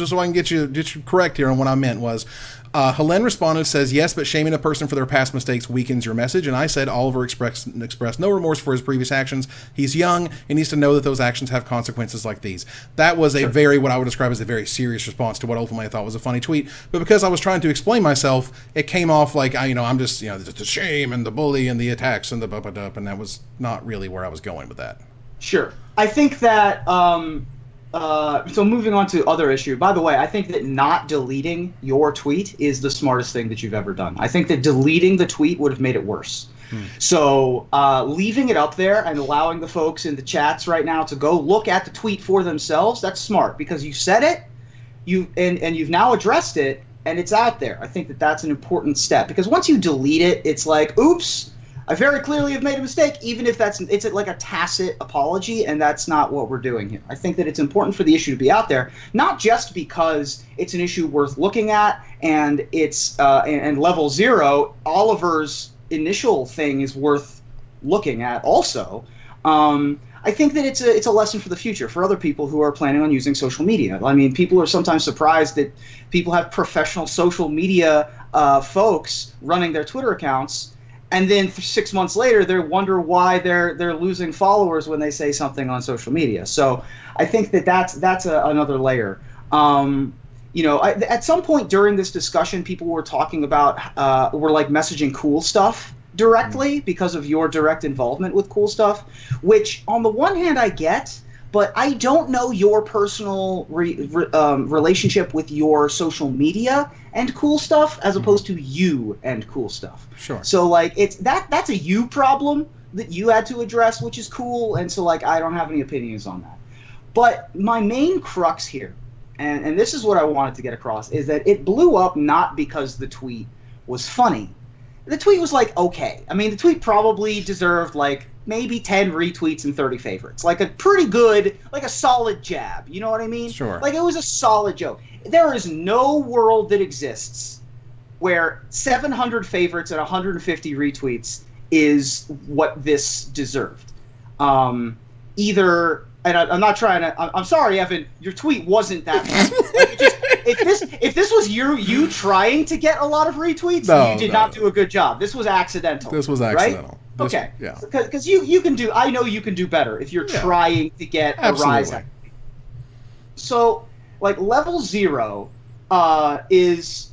so I can get you correct here on what I meant was, Helene responded, says, yes, but shaming a person for their past mistakes weakens your message. And I said, Oliver expressed no remorse for his previous actions. He's young and needs to know that those actions have consequences like these. That was what I would describe as a very serious response to what ultimately I thought was a funny tweet. But because I was trying to explain myself, it came off like, I'm just, the shame and the bully and the attacks and the bup-a-dup, and that was not really where I was going with that. Sure. I think that, so moving on to other issue. By the way, I think that not deleting your tweet is the smartest thing that you've ever done. I think that deleting the tweet would have made it worse. So leaving it up there and allowing the folks in the chats right now to go look at the tweet for themselves, that's smart, because you said it, and you've now addressed it, and it's out there. I think that that's an important step, because once you delete it, it's like, oops, I very clearly have made a mistake, even if it's like a tacit apology, and that's not what we're doing here. I think that it's important for the issue to be out there, not just because it's an issue worth looking at, and it's and level 0, Oliver's initial thing is worth looking at also. I think that it's a lesson for the future for other people who are planning on using social media. I mean, people are sometimes surprised that people have professional social media folks running their Twitter accounts, and then 6 months later, they wonder why they're losing followers when they say something on social media. So I think that's another layer. At some point during this discussion, people were talking about were messaging cool stuff directly because of your direct involvement with cool stuff, which on the one hand I get, but I don't know your personal relationship with your social media and cool stuff as opposed to you and cool stuff. Sure. So like that's a you problem that you had to address, which is cool, and so like I don't have any opinions on that. But my main crux here, and this is what I wanted to get across, is that it blew up not because the tweet was funny. The tweet was like okay. I mean, the tweet probably deserved like maybe 10 retweets and 30 favorites. Like a pretty good, like a solid jab. You know what I mean? Sure. Like it was a solid joke. There is no world that exists where 700 favorites and 150 retweets is what this deserved. Either, and I'm not trying to. I'm sorry, Evan. Your tweet wasn't that much. Like if this was you trying to get a lot of retweets, you did not do a good job. This was accidental. This was accidental. Right? This, okay. Yeah. Because you can do. I know you can do better if you're trying to get a rise. So like level 0 is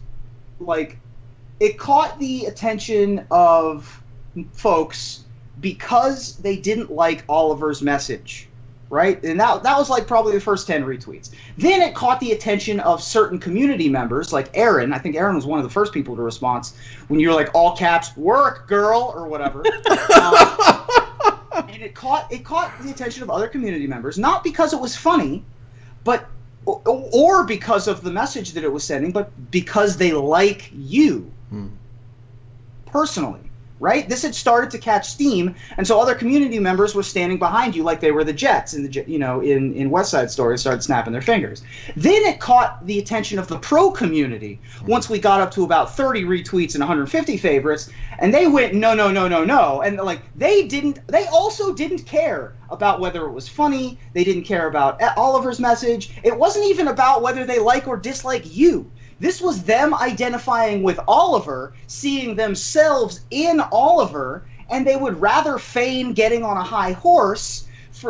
like it caught the attention of folks because they didn't like Oliver's message, right? And that was like probably the first 10 retweets. Then it caught the attention of certain community members, like Aaron. I think Aaron was one of the first people to respond when you were like all caps, work girl, or whatever. And it caught the attention of other community members, not because it was funny, but or because of the message that it was sending, but because they like you personally. Right? This had started to catch steam, and so other community members were standing behind you like they were the Jets in the in West Side Story, started snapping their fingers. Then it caught the attention of the pro community once we got up to about 30 retweets and 150 favorites, and they went no, and like they also didn't care about whether it was funny. They didn't care about Oliver's message. It wasn't even about whether they like or dislike you. This was them identifying with Oliver, seeing themselves in Oliver, and they would rather feign getting on a high horse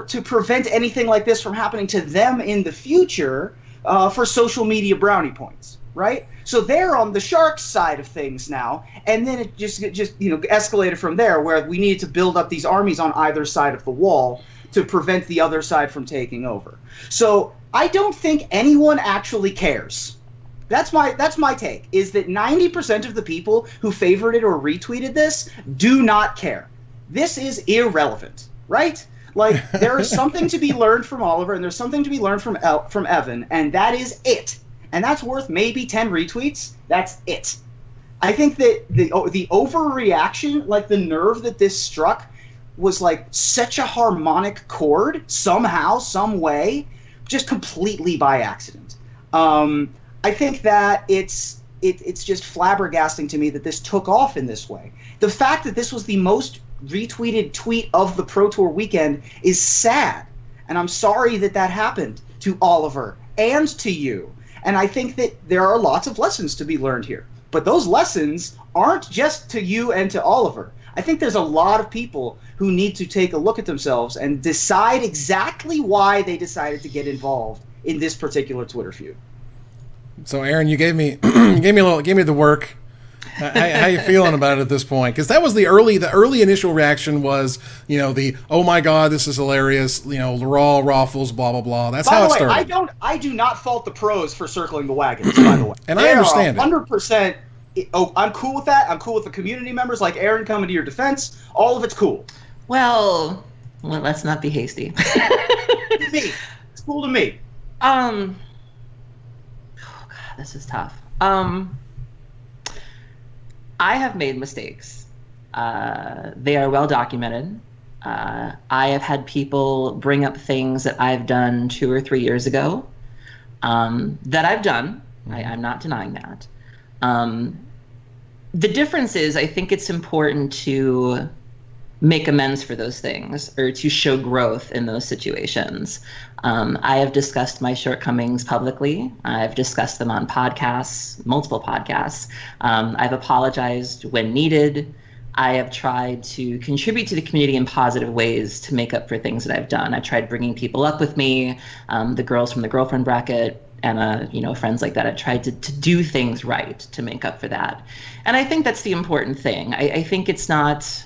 to prevent anything like this from happening to them in the future for social media brownie points, right? So they're on the Sharks side of things now, and then it just escalated from there, where we needed to build up these armies on either side of the wall to prevent the other side from taking over. So I don't think anyone actually cares. That's my take, is that 90% of the people who favorited or retweeted this do not care. This is irrelevant, right? Like, there is something to be learned from Oliver, and there's something to be learned from Evan, and that is it. And that's worth maybe 10 retweets. That's it. I think that the overreaction, like the nerve that this struck, was like such a harmonic chord, somehow, some way, just completely by accident. I think that it's just flabbergasting to me that this took off in this way. The fact that this was the most retweeted tweet of the Pro Tour weekend is sad, and I'm sorry that happened to Oliver and to you. And I think that there are lots of lessons to be learned here, but those lessons aren't just to you and to Oliver. I think there's a lot of people who need to take a look at themselves and decide exactly why they decided to get involved in this particular Twitter feud. So, Aaron, you gave me the work. How you feeling about it at this point? Because that was the early initial reaction was, the oh my god, this is hilarious, raw raffles, blah blah blah. That's how it started. I do not fault the pros for circling the wagons, by the way. And I understand 100%. I'm cool with that. I'm cool with the community members like Aaron coming to your defense. All of it's cool. Well, let's not be hasty. It's cool to me. This is tough. I have made mistakes. They are well documented. I have had people bring up things that I've done 2 or 3 years ago that I've done. I'm not denying that. The difference is I think it's important to make amends for those things or to show growth in those situations. I have discussed my shortcomings publicly. I've discussed them on podcasts, multiple podcasts. I've apologized when needed. I have tried to contribute to the community in positive ways to make up for things that I've done. I tried bringing people up with me. The girls from the girlfriend bracket Emma, friends like that. I tried to do things right to make up for that. And I think that's the important thing. I think it's not,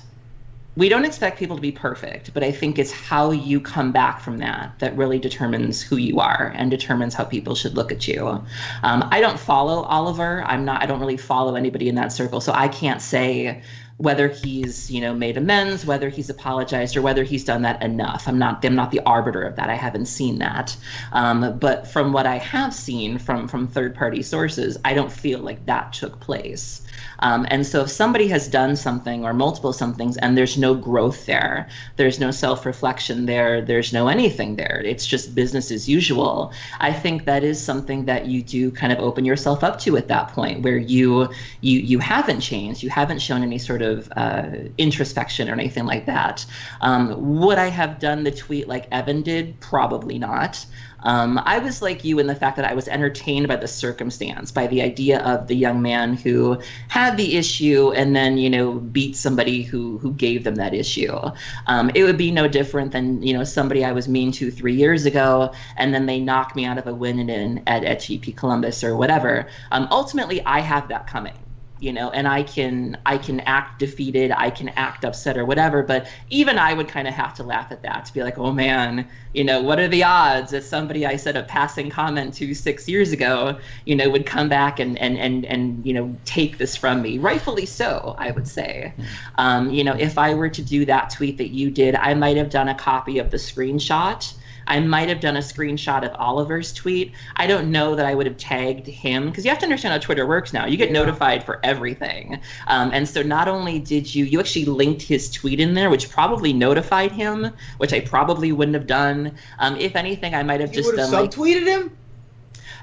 we don't expect people to be perfect, but I think it's how you come back from that really determines who you are and determines how people should look at you. I don't follow Oliver. I don't really follow anybody in that circle. So I can't say whether he's, made amends, whether he's apologized, or whether he's done that enough. I'm not the arbiter of that. I haven't seen that. But from what I have seen from third-party sources, I don't feel like that took place. And so if somebody has done something or multiple somethings and there's no growth there, there's no self-reflection there, there's no anything there, it's just business as usual, I think that is something that you do kind of open yourself up to at that point, where you haven't changed, you haven't shown any sort of introspection or anything like that. Would I have done the tweet like Evan did? Probably not. I was like you in the fact that I was entertained by the circumstance, by the idea of the young man who had the issue and then, beat somebody who gave them that issue. It would be no different than, somebody I was mean to 3 years ago, and then they knock me out of a win at GP Columbus or whatever. Ultimately, I have that coming. And I can act defeated, I can act upset or whatever, but even I would kind of have to laugh at that, to be like, oh man, what are the odds that somebody I said a passing comment to 6 years ago, would come back and take this from me, rightfully so, I would say. If I were to do that tweet that you did, I might have done a copy of the screenshot. I might have done a screenshot of Oliver's tweet. I don't know that I would have tagged him, because you have to understand how Twitter works now. You get notified for everything. And so not only did you actually linked his tweet in there, which probably notified him, which I probably wouldn't have done. If anything, I might have just done subtweeted him?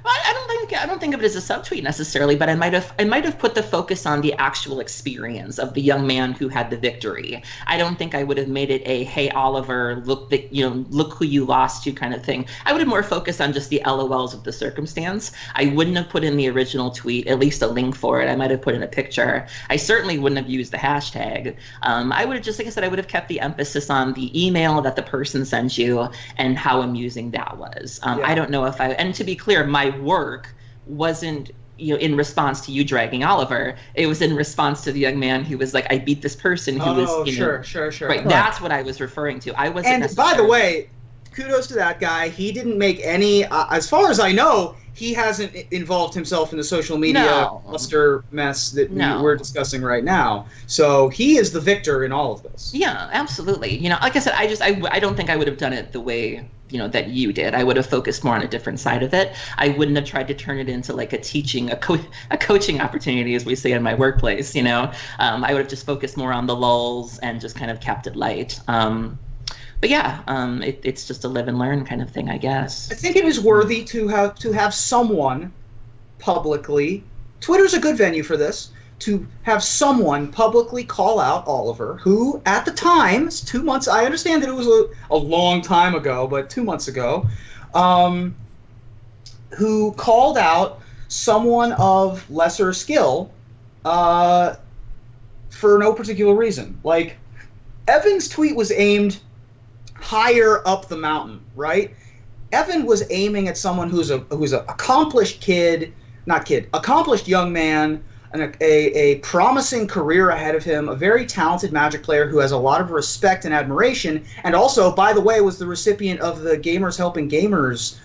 I don't think of it as a subtweet necessarily, but I might have put the focus on the actual experience of the young man who had the victory. I don't think I would have made it a "Hey Oliver, look who you lost to" kind of thing. I would have more focused on just the LOLs of the circumstance. I wouldn't have put in the original tweet, at least a link for it. I might have put in a picture. I certainly wouldn't have used the hashtag. I would have just, like I said, I would have kept the emphasis on the email that the person sent you and how amusing that was. I don't know if and to be clear, my work wasn't in response to you dragging Oliver. It was in response to the young man who was like, I beat this person who was sure right. That's what I was referring to. I wasn't. And by the way, kudos to that guy. He didn't make any as far as I know, he hasn't involved himself in the social media cluster mess that we're discussing right now. So he is the victor in all of this. Yeah, absolutely. Like I said, I don't think I would have done it the way that you did. I would have focused more on a different side of it. I wouldn't have tried to turn it into like a coaching opportunity, as we say in my workplace. I would have just focused more on the lulls and just kind of kept it light. But yeah, it's just a live and learn kind of thing, I guess. I think it is worthy to have someone publicly. Twitter's a good venue for this. To have someone publicly call out Oliver, who at the time, 2 months, I understand that it was a long time ago, but 2 months ago, who called out someone of lesser skill for no particular reason. Like, Evan's tweet was aimed higher up the mountain, right? Evan was aiming at someone who's a accomplished accomplished young man, a promising career ahead of him, a very talented Magic player who has a lot of respect and admiration, and also, by the way, was the recipient of the Gamers Helping Gamers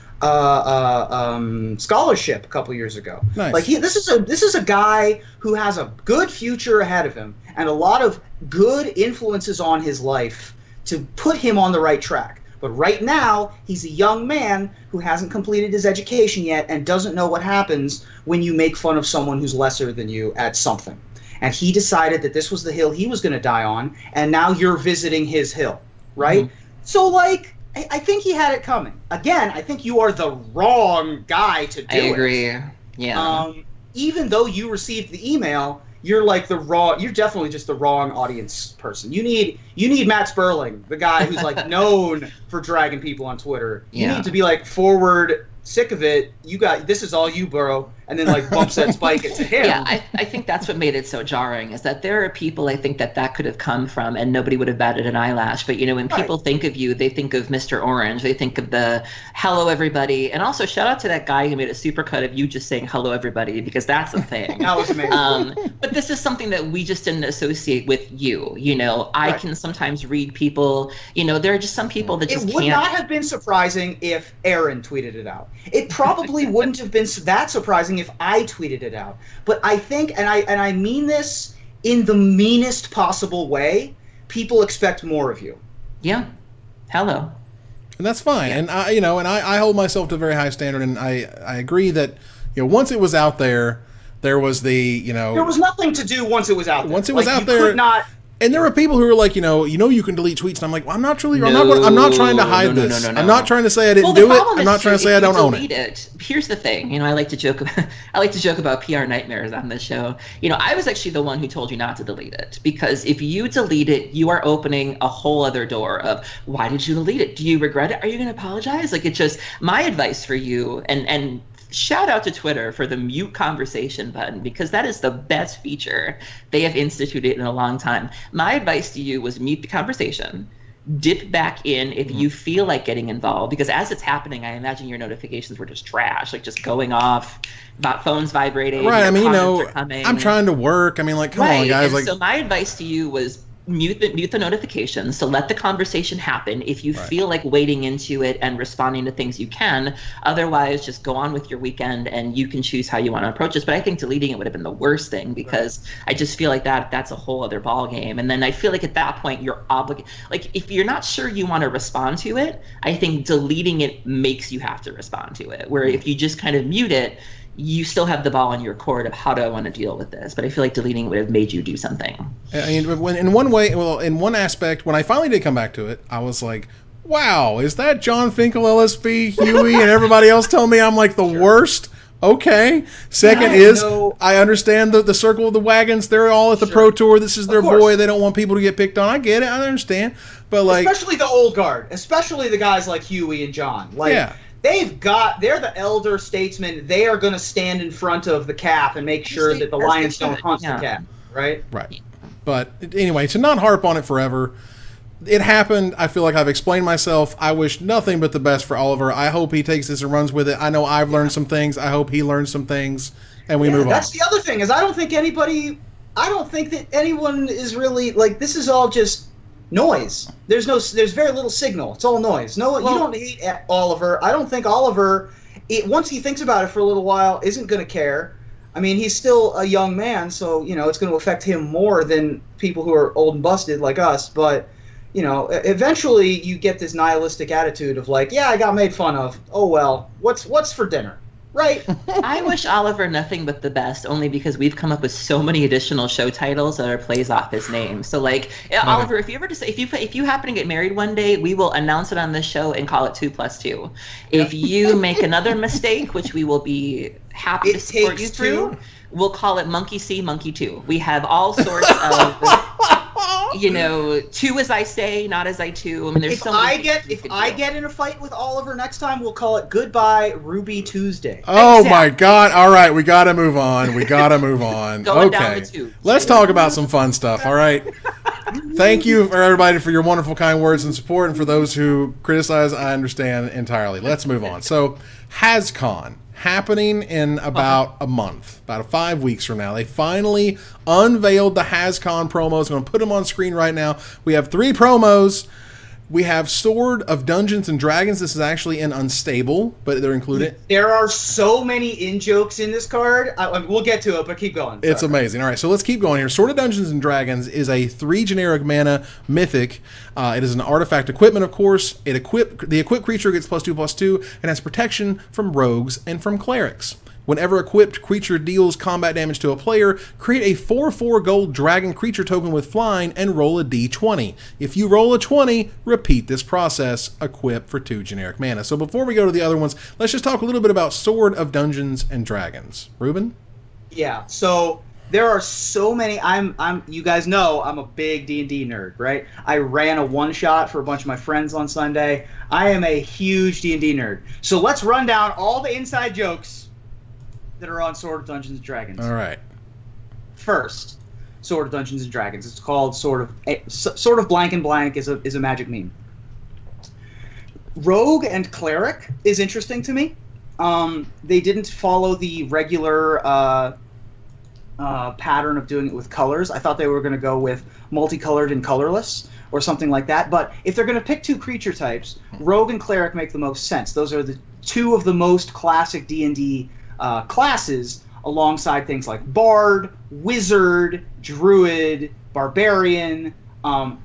scholarship a couple years ago. Nice. Like this is a guy who has a good future ahead of him and a lot of good influences on his life to put him on the right track. But right now, he's a young man who hasn't completed his education yet and doesn't know what happens when you make fun of someone who's lesser than you at something. And he decided that this was the hill he was going to die on, and now you're visiting his hill, right? Mm-hmm. So, like, I think he had it coming. Again, I think you are the wrong guy to do it. I agree. Yeah. Even though you received the email, you're definitely just the wrong audience person. You need Matt Sperling, the guy who's like known for dragging people on Twitter. You need to be like forward, sick of it. This is all you, bro. and then like bumps that spike into him. Yeah, I think that's what made it so jarring, is that there are people I think that could have come from and nobody would have batted an eyelash. But, you know, when people think of you, they think of Mr. Orange. They think of the hello, everybody. And also shout out to that guy who made a supercut of you just saying hello, everybody, because that's a thing. That was amazing. But this is something that we just didn't associate with you. You know, I can sometimes read people. You know, there are just some people that just can't. It would not have been surprising if Aaron tweeted it out. It probably wouldn't have been that surprising if I tweeted it out. But I think, and I mean this in the meanest possible way, people expect more of you. Yeah. Hello. And that's fine. Yeah. And I hold myself to a very high standard, and I agree that, you know, once it was out there, there was there was nothing to do once it was out there. Once it was out there, and there were people who were like, you can delete tweets, and I'm like, well, I'm not trying to hide this. I'm not trying to say I didn't do it. I'm not trying to say I don't own it. Here's the thing, I like to joke about PR nightmares on this show. I was actually the one who told you not to delete it, because if you delete it, you are opening a whole other door of, why did you delete it? Do you regret it? Are you going to apologize? Like, it's just my advice for you, and shout out to Twitter for the mute conversation button, because that is the best feature they have instituted in a long time. My advice to you was mute the conversation, dip back in if you feel like getting involved, because as it's happening, I imagine your notifications were just trash, like just going off, about phones vibrating. Right. I mean, I'm trying to work. I mean, like, come on, guys. And so my advice to you was mute the notifications, so let the conversation happen. If you feel like wading into it and responding to things, you can. Otherwise, just go on with your weekend, and you can choose how you want to approach this. But I think deleting it would have been the worst thing, because I just feel like that's a whole other ball game. And then I feel like at that point you're obligated. Like, if you're not sure you want to respond to it, I think deleting it makes you have to respond to it. Where if you just kind of mute it, you still have the ball in your court of how do I want to deal with this. But I feel like deleting would have made you do something. I mean, in one aspect, when I finally did come back to it, I was like, wow, is that John Finkel, LSP, Huey, and everybody else telling me I'm like the worst? Okay. Second I understand the circle of the wagons. They're all at the Pro Tour. This is their boy. They don't want people to get picked on. I get it. I understand. But like, especially the old guard, especially the guys like Huey and John. Like, they're the elder statesmen. They are going to stand in front of the cap and make sure that the Lions don't hunt the cap, right? Right. But anyway, to not harp on it forever, it happened. I feel like I've explained myself. I wish nothing but the best for Oliver. I hope he takes this and runs with it. I know I've learned some things. I hope he learns some things, and we move on. That's the other thing, is I don't think that anyone is really, like, this is all just noise. There's very little signal. It's all noise. You don't hate Oliver. I don't think Oliver, once he thinks about it for a little while, isn't going to care. I mean, he's still a young man, so it's going to affect him more than people who are old and busted like us. But eventually you get this nihilistic attitude of like, yeah, I got made fun of. Oh well, what's for dinner? Right. I wish Oliver nothing but the best, only because we've come up with so many additional show titles that are plays off his name. So, like, Oliver, if you happen to get married one day, we will announce it on this show and call it 2+2. If you make another mistake, which we will be happy to support you through, we'll call it Monkey See, Monkey 2. We have all sorts of, two as I say, not as I do. I mean, there's if I get in a fight with Oliver next time, we'll call it Goodbye Ruby Tuesday. Oh my God! All right, we gotta move on. Going down the tubes. Let's talk about some fun stuff. All right. Thank you for everybody for your wonderful, kind words and support, and for those who criticize, I understand entirely. Let's move on. So, Hascon, happening in about a month, about 5 weeks from now. They finally unveiled the Hascon promos. I'm going to put them on screen right now. We have 3 promos. We have Sword of Dungeons and Dragons. This is actually an unstable, but they're included. There are so many in-jokes in this card. We'll get to it, but keep going. It's amazing. All right, so let's keep going here. Sword of Dungeons and Dragons is a 3 generic mana mythic. It is an artifact equipment, of course. The equipped creature gets +2/+2 and has protection from rogues and from clerics. Whenever equipped creature deals combat damage to a player, create a 4/4 gold dragon creature token with flying and roll a d20. If you roll a 20, repeat this process. Equip for 2 generic mana. So before we go to the other ones, let's just talk a little bit about Sword of Dungeons and Dragons. Ruben? Yeah, so there are so many. You guys know I'm a big D&D nerd, right? I ran a one-shot for a bunch of my friends on Sunday. I am a huge D&D nerd. So let's run down all the inside jokes that are on Sword of Dungeons and Dragons. All right. First, Sword of Dungeons and Dragons. It's called Sword of blank and blank is a magic meme. Rogue and Cleric is interesting to me. They didn't follow the regular pattern of doing it with colors. I thought they were going to go with multicolored and colorless or something like that. But if they're going to pick two creature types, Rogue and Cleric make the most sense. Those are the two of the most classic D&D classes, alongside things like Bard, Wizard, Druid, Barbarian.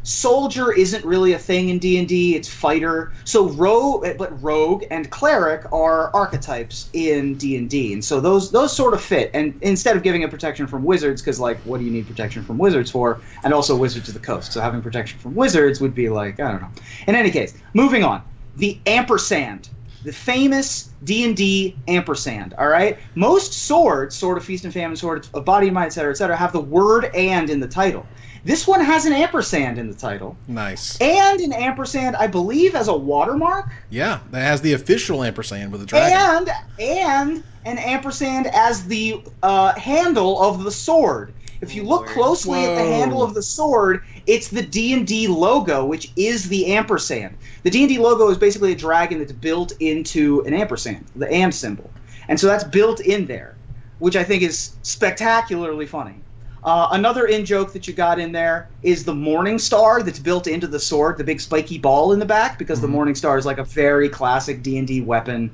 Soldier isn't really a thing in D&D, it's fighter. So Rogue and Cleric are archetypes in D&D, and so those sort of fit. And instead of giving it protection from wizards, because like, what do you need protection from wizards for? And also Wizards of the Coast, so having protection from wizards would be like, I don't know. In any case, moving on. The ampersand. The famous D&D ampersand, all right? Most swords, Sword of Feast and Famine, Sword of Body and Mind, etc., have the word "and" in the title. This one has an ampersand in the title. Nice. And an ampersand, I believe, as a watermark. Yeah, that has the official ampersand with the dragon. And an ampersand as the handle of the sword. If you look closely at the handle of the sword, it's the D&D logo, which is the ampersand. The D&D logo is basically a dragon that's built into an ampersand, the and symbol. And so that's built in there, which I think is spectacularly funny. Another in-joke that you got in there is the Morning Star that's built into the sword, the big spiky ball in the back, because the Morning Star is like a very classic D&D weapon.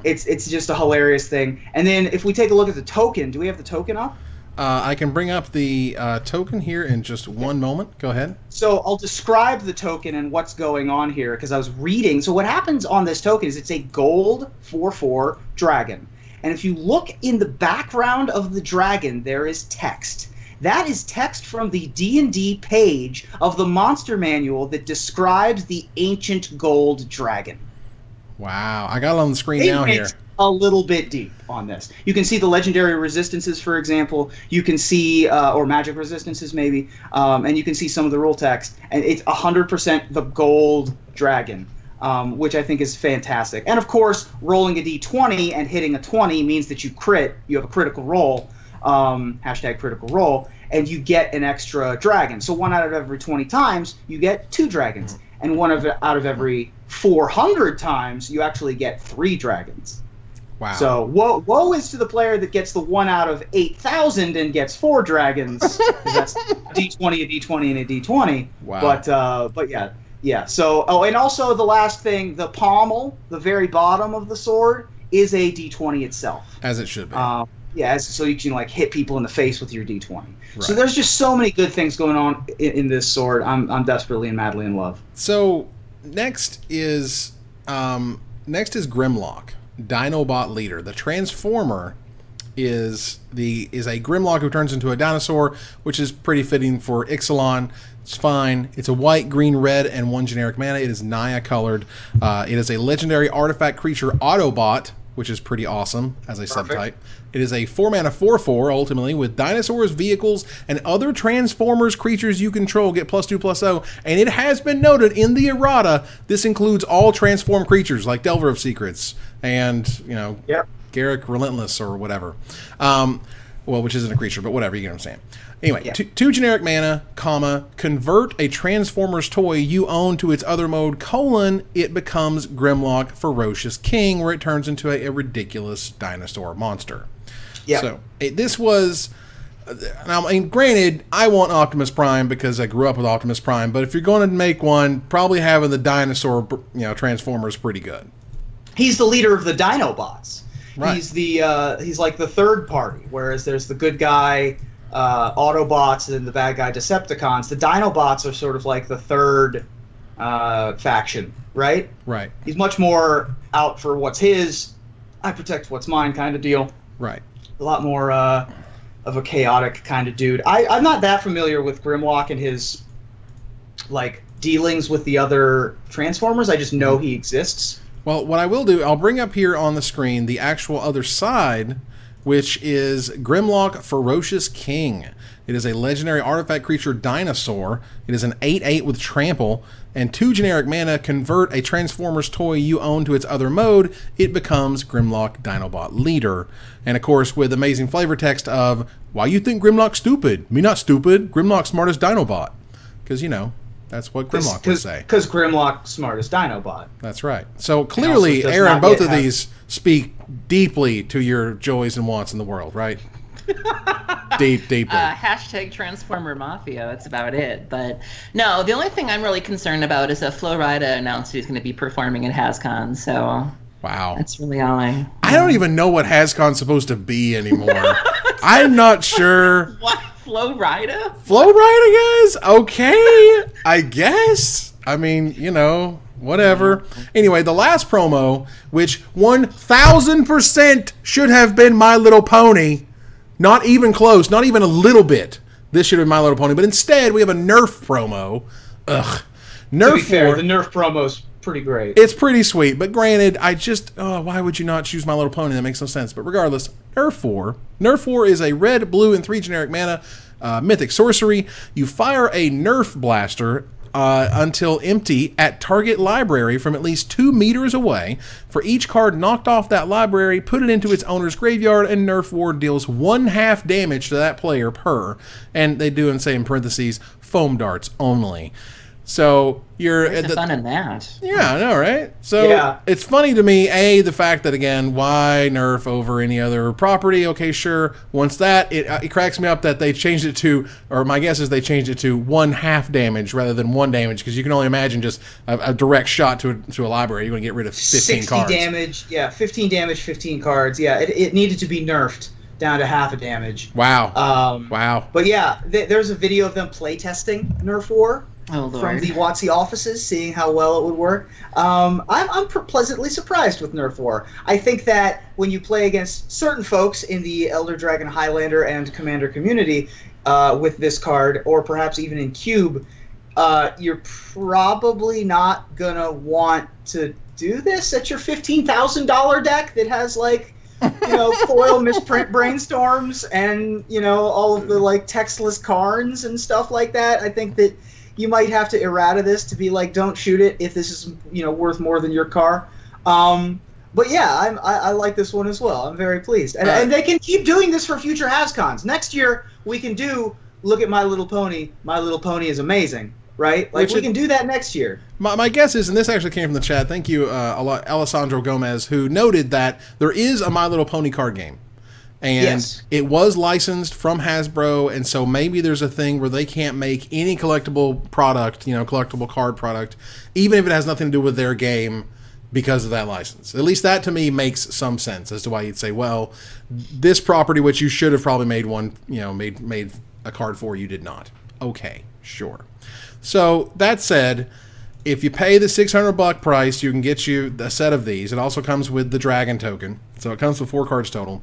It's just a hilarious thing. And then if we take a look at the token, do we have the token up? I can bring up the token here in just one moment. Go ahead. So I'll describe the token and what's going on here, because I was reading. So what happens on this token is it's a gold 4/4 dragon. And if you look in the background of the dragon, there is text. That is text from the D&D page of the monster manual that describes the ancient gold dragon. Wow. I got it on the screen now here. A little bit deep on this. You can see the legendary resistances, for example. You can see, or magic resistances maybe, and you can see some of the rule text. And it's 100% the gold dragon. Which I think is fantastic. And of course, rolling a d20 and hitting a 20 means that you crit. You have a critical roll, hashtag critical roll, and you get an extra dragon. So 1 out of every 20 times, you get 2 dragons. And out of every 400 times, you actually get 3 dragons. Wow. So woe is to the player that gets the 1 out of 8,000 and gets 4 dragons. That's a d20, a d20, and a d20. Wow. But yeah. Yeah, so, and also the last thing, the pommel, the very bottom of the sword, is a d20 itself. As it should be. Yeah, so you can, like, hit people in the face with your d20. Right. So there's just so many good things going on in this sword. I'm desperately and madly in love. So, next is Grimlock, Dinobot leader. The Transformer is a Grimlock who turns into a dinosaur, which is pretty fitting for Ixalan. It's fine. It's a white, green, red, and 1 generic mana. It is Naya colored. It is a legendary artifact creature Autobot, which is pretty awesome as a subtype. It is a 4 mana 4/4 ultimately with dinosaurs, vehicles, and other Transformers creatures you control get +2/+0. And it has been noted in the errata this includes all transformed creatures like Delver of Secrets and Garrick Relentless or whatever. Well, which isn't a creature, but whatever, you get what I'm saying. Anyway, 2 generic mana, convert a Transformers toy you own to its other mode, it becomes Grimlock Ferocious King, where it turns into a ridiculous dinosaur monster. Yeah. So, this was... Now, I mean, granted, I want Optimus Prime because I grew up with Optimus Prime, but if you're going to make one, probably having the dinosaur, Transformer is pretty good. He's the leader of the Dinobots. Right. He's like the third party, whereas there's the good guy... Autobots and the bad guy Decepticons. The Dinobots are sort of like the third faction, right? Right. He's much more out for what's his, I protect what's mine kind of deal. Right. A lot more of a chaotic kind of dude. I'm not that familiar with Grimlock and his like dealings with the other Transformers. I just know he exists. Well, what I will do, I'll bring up here on the screen the actual other side which is Grimlock Ferocious King. It is a legendary artifact creature dinosaur. It is an 8/8 with trample, and 2 generic mana. Convert a Transformers toy you own to its other mode. It becomes Grimlock Dinobot Leader. And of course, with amazing flavor text of, why you think Grimlock stupid? Me not stupid. Grimlock smartest Dinobot. Because, you know, that's what Grimlock would say. Because Grimlock smartest Dinobot. That's right. So clearly, Aaron, both of these speak deeply to your joys and wants in the world, right? Deeply. Hashtag Transformer Mafia. That's about it. But no, the only thing I'm really concerned about is that Flo Rida announced he's going to be performing at Hascon. So wow, that's really all I don't even know what Hascon's supposed to be anymore. I'm not sure. What? Flo Rida? Flo Rida, guys? Okay, I guess. I mean, you know, whatever. Anyway, the last promo, which 1000% should have been My Little Pony. Not even close, not even a little bit. This should have been My Little Pony, but instead we have a Nerf promo. Ugh. Nerf to be fair, 4, the Nerf promo's pretty great. It's pretty sweet, but granted, why would you not choose My Little Pony? That makes no sense. But regardless, Nerf 4. Nerf 4 is a red, blue, and 3 generic mana mythic sorcery. You fire a Nerf blaster until empty at target library from at least 2 meters away. For each card knocked off that library, put it into its owner's graveyard, and Nerf Ward deals 1/2 damage to that player per. And they do and say in parentheses, foam darts only. So you're Where's the fun in that? Yeah, I know, right? So it's funny to me, the fact that, again, why Nerf over any other property? Okay, sure. Once that, it cracks me up that they changed it to, or my guess is they changed it to 1/2 damage rather than 1 damage, because you can only imagine just a direct shot to a library. You're going to get rid of 15 cards. 60 damage, 15 damage, 15 cards. Yeah, it needed to be nerfed down to 1/2 damage. Wow. Wow. But yeah, there's a video of them playtesting Nerf War. From the WotC offices, seeing how well it would work. I'm pleasantly surprised with Nerf War. I think that when you play against certain folks in the Elder Dragon Highlander and Commander community with this card, or perhaps even in Cube, you're probably not going to want to do this at your $15,000 deck that has, like, you know, foil misprint brainstorms and, you know, all of the, like, textless Karns and stuff like that. I think that you might have to errata this to be like, don't shoot it if this is, you know, worth more than your car. But yeah, I like this one as well. I'm very pleased. And they can keep doing this for future Hascons. Next year, we can do, look at My Little Pony. My Little Pony is amazing, right? Like, we can do that next year. My guess is, and this actually came from the chat, thank you, Alessandro Gomez, who noted that there is a My Little Pony card game. And it was licensed from Hasbro, and so maybe there's a thing where they can't make any collectible product, you know, collectible card product, even if it has nothing to do with their game, because of that license. At least that to me makes some sense as to why you'd say, well, this property, which you should have probably made one, you know, made a card for, you did not. Okay, sure. So that said, if you pay the $600 price, you can get you a set of these. It also comes with the Dragon token, so it comes with 4 cards total.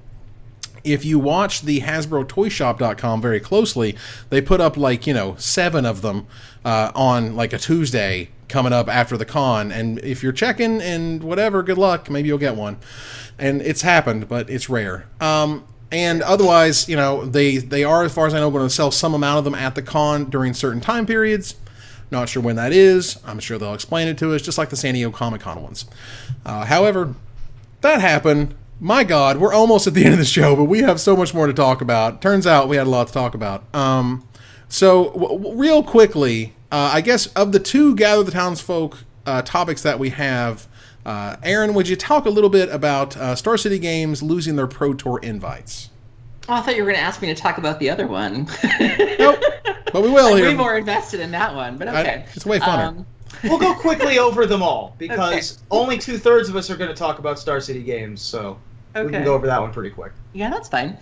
If you watch the HasbroToyShop.com very closely, they put up, like, you know, 7 of them on, like, a Tuesday coming up after the con. And if you're checking and whatever, good luck. Maybe you'll get one. And it's happened, but it's rare. And otherwise, you know, they are, as far as I know, going to sell some amount of them at the con during certain time periods. Not sure when that is. I'm sure they'll explain it to us, just like the San Diego Comic-Con ones. However, that happened. My God, we're almost at the end of the show, but we have so much more to talk about. Turns out we had a lot to talk about. So, real quickly, I guess of the 2 Gather the Townsfolk topics that we have, Aaron, would you talk a little bit about Star City Games losing their Pro Tour invites? Oh, I thought you were going to ask me to talk about the other one. Nope, but we will. I'm here. way more invested in that one, but okay. It's way funner. We'll go quickly over them all, because only 2/3 of us are going to talk about Star City Games, so we can go over that one pretty quick. Yeah, that's fine.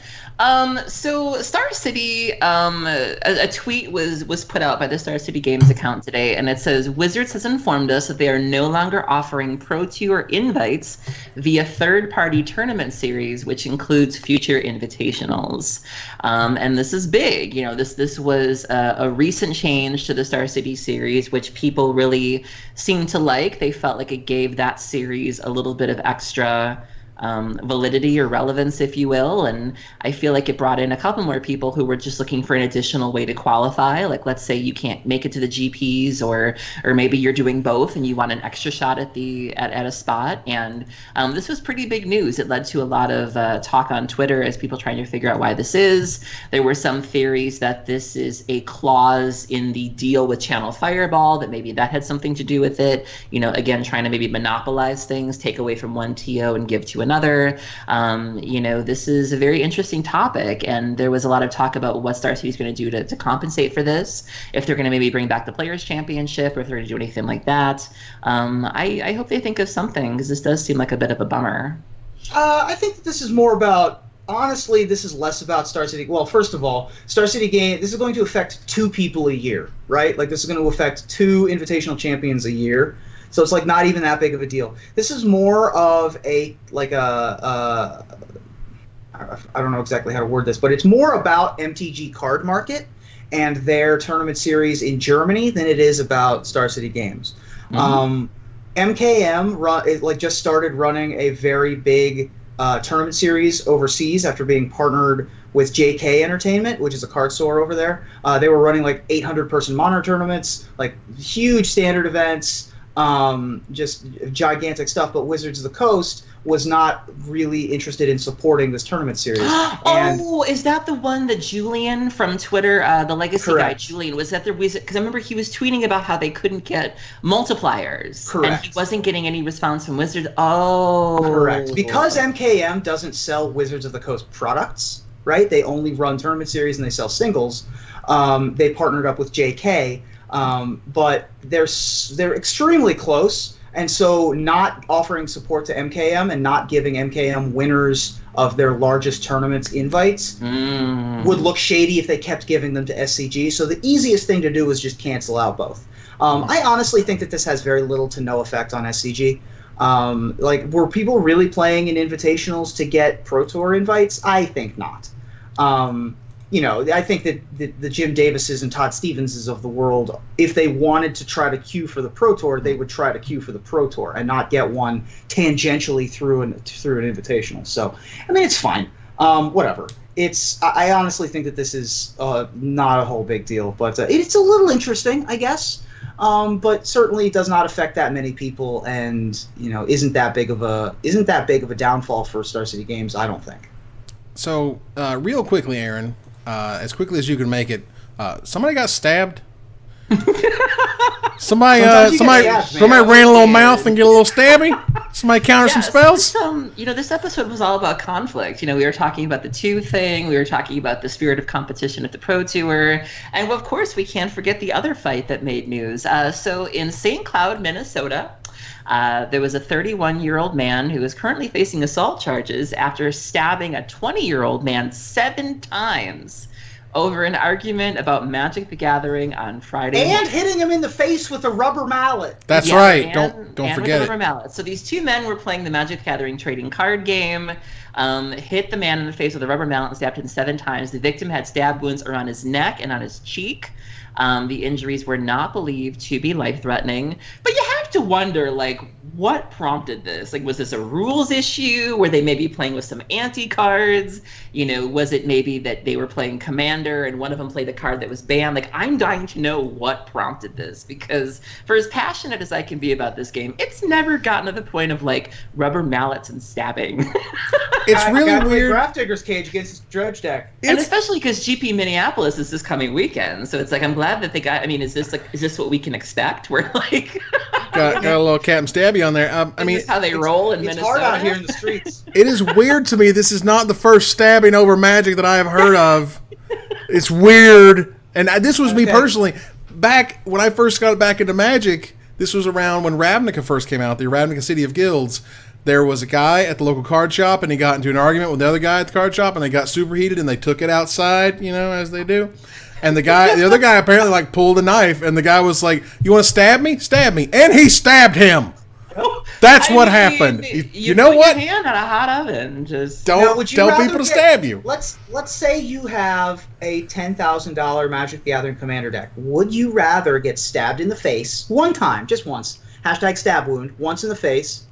So Star City, a tweet was put out by the Star City Games account today, and it says, Wizards has informed us that they are no longer offering Pro Tour invites via third-party tournament series, which includes future invitationals. And this is big. You know, this was a recent change to the Star City series, which people really seemed to like. They felt like it gave that series a little bit of extra validity or relevance, if you will. And I feel like it brought in a couple more people who were just looking for an additional way to qualify. Like, let's say you can't make it to the GPs, or maybe you're doing both and you want an extra shot at a spot. And this was pretty big news. It led to a lot of talk on Twitter as people trying to figure out why this is. There were some theories that this is a clause in the deal with Channel Fireball, that maybe that had something to do with it. You know, again, trying to maybe monopolize things, take away from one TO and give to another. You know, this is a very interesting topic, and there was a lot of talk about what Star City is going to do to compensate for this, if they're going to maybe bring back the Players' Championship, or if they're going to do anything like that. I hope they think of something, because this does seem like a bit of a bummer. I think that this is more about, honestly, this is less about Star City. Well, first of all, Star City game, this is going to affect 2 people a year, right? Like, this is going to affect 2 invitational champions a year. So it's like not even that big of a deal. This is more of I don't know exactly how to word this, but it's more about MTG card market and their tournament series in Germany than it is about Star City Games. MKM just started running a very big tournament series overseas after being partnered with JK Entertainment, which is a card store over there. They were running like 800-person Modern tournaments, like huge standard events. Just gigantic stuff, but Wizards of the Coast was not really interested in supporting this tournament series. Is that the one that Julian from Twitter, the legacy Correct. guy, Julian, was that the reason? Because I remember he was tweeting about how they couldn't get multipliers. Correct. And he wasn't getting any response from Wizards. Oh. Correct. Because MKM doesn't sell Wizards of the Coast products, right? They only run tournament series and they sell singles. They partnered up with JK. But they're extremely close, and so not offering support to MKM and not giving MKM winners of their largest tournaments invites would look shady if they kept giving them to SCG. So the easiest thing to do is just cancel out both. I honestly think that this has very little to no effect on SCG. Like, were people really playing in invitationals to get Pro Tour invites? I think not. You know, I think that the Jim Davises and Todd Stevenses of the world, if they wanted to try to queue for the Pro Tour, they would try to queue for the Pro Tour and not get one tangentially through an invitational. So, I mean, it's fine. Whatever. I honestly think that this is not a whole big deal, but it's a little interesting, I guess. But certainly does not affect that many people, and you know, isn't that big of a downfall for Star City Games, I don't think. So, real quickly, Aaron, as quickly as you can make it, somebody got stabbed. Somebody ran a little mouth and get a little stabby. Somebody counter some spells. You know, this episode was all about conflict. You know, we were talking about the 2 thing. We were talking about the spirit of competition at the Pro Tour, and of course, we can't forget the other fight that made news. So in St. Cloud, Minnesota, there was a 31-year-old man who is currently facing assault charges after stabbing a 20-year-old man 7 times over an argument about Magic the Gathering on Friday. And hitting him in the face with a rubber mallet. That's right. Don't forget with a rubber mallet. So these 2 men were playing the Magic the Gathering trading card game, hit the man in the face with a rubber mallet and stabbed him 7 times. The victim had stab wounds around his neck and on his cheek. The injuries were not believed to be life-threatening. But you have to wonder, like, what prompted this? Like, was this a rules issue? Were they maybe playing with some anti-cards? You know, was it maybe that they were playing Commander and one of them played a card that was banned? Like, I'm dying to know what prompted this, because for as passionate as I can be about this game, it's never gotten to the point of, like, rubber mallets and stabbing. It's really weird. Gravedigger's Cage against Dredge deck. And especially because GP Minneapolis is this coming weekend, so it's like, I'm glad that they got. I mean, is this what we can expect? We're like got a little Captain Stabby on there. I mean, is this how they roll in Minnesota? It's hard out here in the streets. It is weird to me. This is not the first stabbing over Magic that I have heard of. It's weird, and this was me personally. Back when I first got back into Magic, this was around when Ravnica first came out, the Ravnica City of Guilds. There was a guy at the local card shop, and he got into an argument with the other guy at the card shop, and they got superheated, and they took it outside, you know, as they do. And the other guy apparently like pulled a knife, and the guy was like, "You want to stab me? Stab me!" And he stabbed him. That's what happened. You know what? Your hand on a hot oven. Just don't tell people to stab you. Let's say you have a $10,000 Magic the Gathering Commander deck. Would you rather get stabbed in the face one time, just once, #stab wound, once in the face,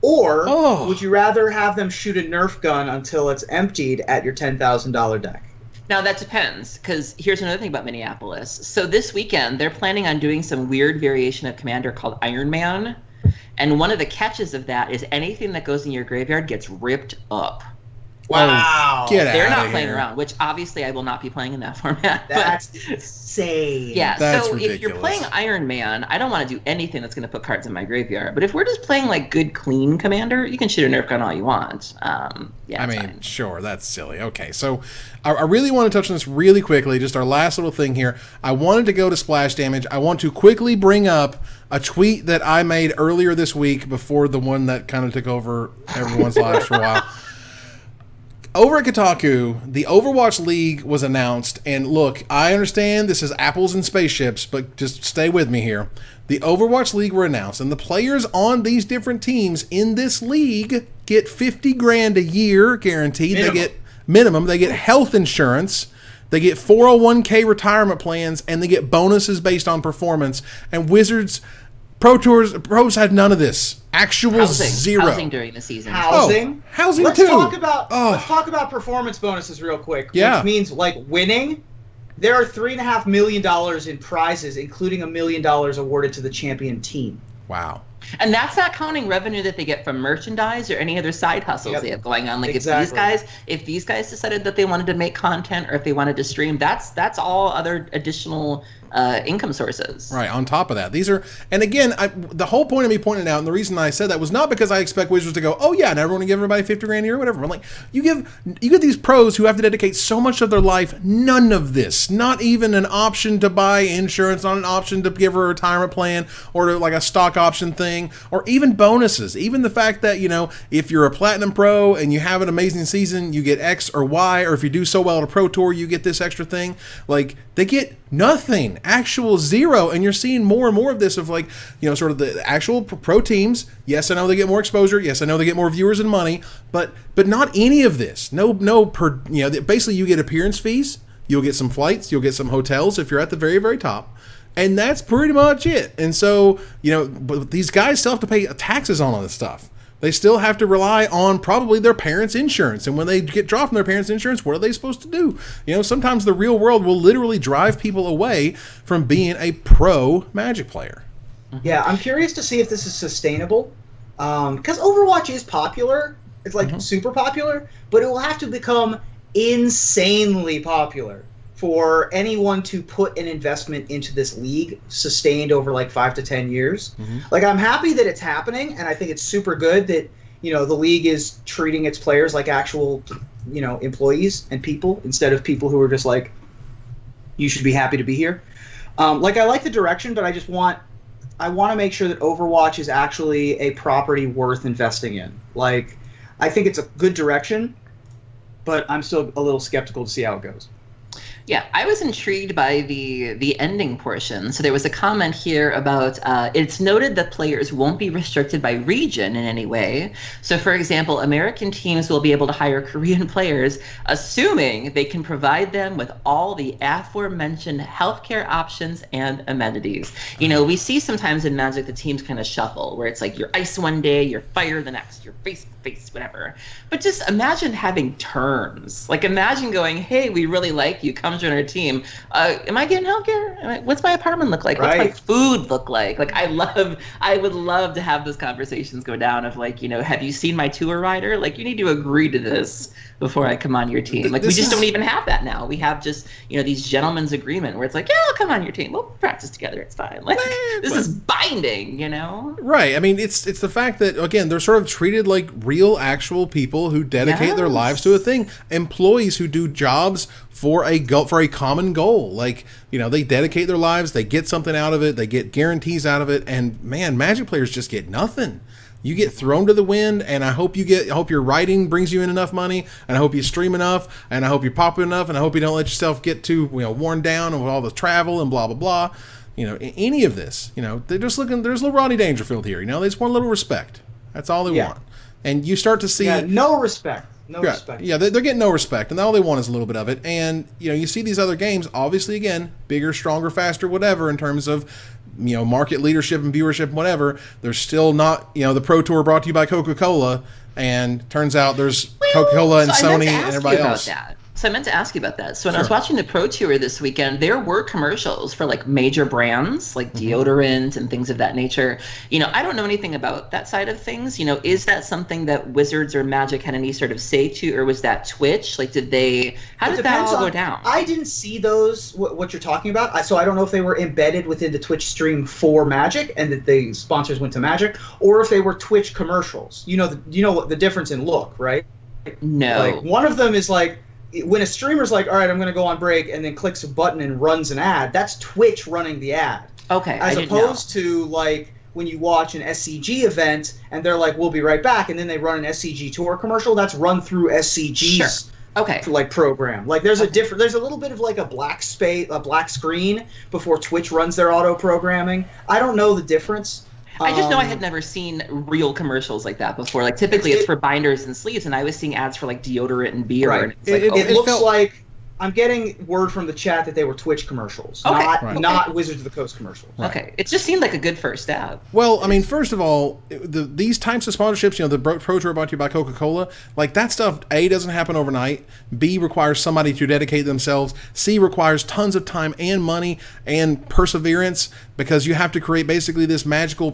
Or would you rather have them shoot a Nerf gun until it's emptied at your $10,000 deck? Now, that depends, because here's another thing about Minneapolis. So this weekend, they're planning on doing some weird variation of Commander called Iron Man. And one of the catches of that is anything that goes in your graveyard gets ripped up. Wow. They're not playing around, which obviously I will not be playing in that format. That's insane. Yeah, that's so ridiculous. If you're playing Iron Man, I don't want to do anything that's going to put cards in my graveyard. But if we're just playing like good, clean Commander, you can shoot a Nerf gun all you want. Yeah, fine. Sure, that's silly. Okay, so I really want to touch on this really quickly, just our last little thing here. I wanted to go to splash damage. I want to quickly bring up a tweet that I made earlier this week before the one that kind of took over everyone's lives for a while. Over at Kotaku, the Overwatch League was announced, and look, I understand this is apples and spaceships, but just stay with me here. The Overwatch League were announced, and the players on these different teams in this league get $50 grand a year guaranteed. Minimum. They get minimum. They get health insurance. They get 401k retirement plans, and they get bonuses based on performance. And Wizards pros had none of this. Actual zero. Housing during the season. Housing too. Let's talk about performance bonuses real quick. Yeah. Which means like winning. There are $3.5 million in prizes, including $1 million awarded to the champion team. Wow. And that's not counting revenue that they get from merchandise or any other side hustles they have going on. Like exactly. if these guys decided that they wanted to make content or if they wanted to stream, that's all other additional income sources. Right, on top of that. These are, and again, the whole point of me pointing it out, and the reason I said that was not because I expect Wizards to go, oh yeah, now we're going to give everybody 50 grand a year or whatever. I'm like, you give these pros who have to dedicate so much of their life, none of this, not even an option to buy insurance, not an option to give her a retirement plan or to, like a stock option thing, or even bonuses. Even the fact that, you know, if you're a platinum pro and you have an amazing season, you get X or Y, or if you do so well at a pro tour, you get this extra thing. Like, they get nothing, actual zero, and you're seeing more and more of this of, like, you know, sort of the actual pro teams. Yes, I know they get more exposure. Yes, I know they get more viewers and money, but not any of this. No, you know, basically you get appearance fees, you'll get some flights, you'll get some hotels if you're at the very, very top, and that's pretty much it. And so, you know, but these guys still have to pay taxes on all this stuff. They still have to rely on probably their parents' insurance. And when they get dropped from their parents' insurance, what are they supposed to do? You know, sometimes the real world will literally drive people away from being a pro Magic player. Yeah, I'm curious to see if this is sustainable. Because Overwatch is popular. It's like super popular. But it will have to become insanely popular for anyone to put an investment into this league sustained over like 5 to 10 years. Like, I'm happy that it's happening, and I think it's super good that, you know, the league is treating its players like actual, you know, employees and people instead of people who are just like, you should be happy to be here. Like, I like the direction, but I want to make sure that Overwatch is actually a property worth investing in. Like, I think it's a good direction, but I'm still a little skeptical to see how it goes. Yeah, I was intrigued by the ending portion. So there was a comment here about it's noted that players won't be restricted by region in any way. So, for example, American teams will be able to hire Korean players, assuming they can provide them with all the aforementioned healthcare options and amenities. You know, we see sometimes in Magic the teams kind of shuffle, where it's like you're ice one day, you're fire the next, you're face, whatever. But just imagine having terms. Like, imagine going, hey, we really like you, come join our team. Am I getting healthcare? What's my apartment look like? Right. What's my food look like? Like, I would love to have those conversations go down of, like, you know, have you seen my tour rider? Like, you need to agree to this before I come on your team. Like, we just don't even have that now. We have just, you know, these gentlemen's agreement where it's like, yeah, I'll come on your team. We'll practice together. It's fine. Like, this is binding, you know? Right. I mean, it's the fact that, again, they're sort of treated like real, actual people who dedicate their lives to a thing. Employees who do jobs for a common goal. Like, you know, they dedicate their lives, they get something out of it, they get guarantees out of it, and man, Magic players just get nothing. You get thrown to the wind, and I hope your writing brings you in enough money, and I hope you stream enough, and I hope you're popular enough, and I hope you don't let yourself get too, you know, worn down with all the travel and blah blah blah. You know, any of this, you know, they're just looking. There's a little Rodney Dangerfield here. You know, they just want a little respect. That's all they want. And you start to see no respect. No respect. Yeah, they're getting no respect, and all they want is a little bit of it. And, you know, you see these other games, obviously, again, bigger, stronger, faster, whatever, in terms of market leadership and viewership and whatever, there's still not, the Pro Tour brought to you by Coca-Cola, and turns out there's Coca-Cola and Sony and everybody else. So I meant to ask you about that. So when I was watching the Pro Tour this weekend, there were commercials for like major brands like deodorant and things of that nature. I don't know anything about that side of things. Is that something that Wizards or Magic had any sort of say to, or was that Twitch? Like, how did that all go down? I didn't see those, what you're talking about. So I don't know if they were embedded within the Twitch stream for Magic and that the sponsors went to Magic, or if they were Twitch commercials. You know what the difference in look, right? No. Like, one of them is like, when a streamer's like, all right, I'm going to go on break, and then clicks a button and runs an ad, that's Twitch running the ad. Okay, As opposed to, like, when you watch an SCG event, and they're like, we'll be right back, and then they run an SCG Tour commercial, that's run through SCG's program. Like, there's a little bit of, like, a black screen before Twitch runs their auto-programming. I don't know the difference. I just know I had never seen real commercials like that before. Like, typically it's for binders and sleeves, and I was seeing ads for, like, deodorant and beer. Right. And it's it looks like I'm getting word from the chat that they were Twitch commercials, not Wizards of the Coast commercials. Right. Okay, it just seemed like a good first step. Well, I mean, first of all, these types of sponsorships, the Pro Tour brought to you by Coca-Cola, like that stuff, A, doesn't happen overnight, B, requires somebody to dedicate themselves, C, requires tons of time and money and perseverance, because you have to create basically this magical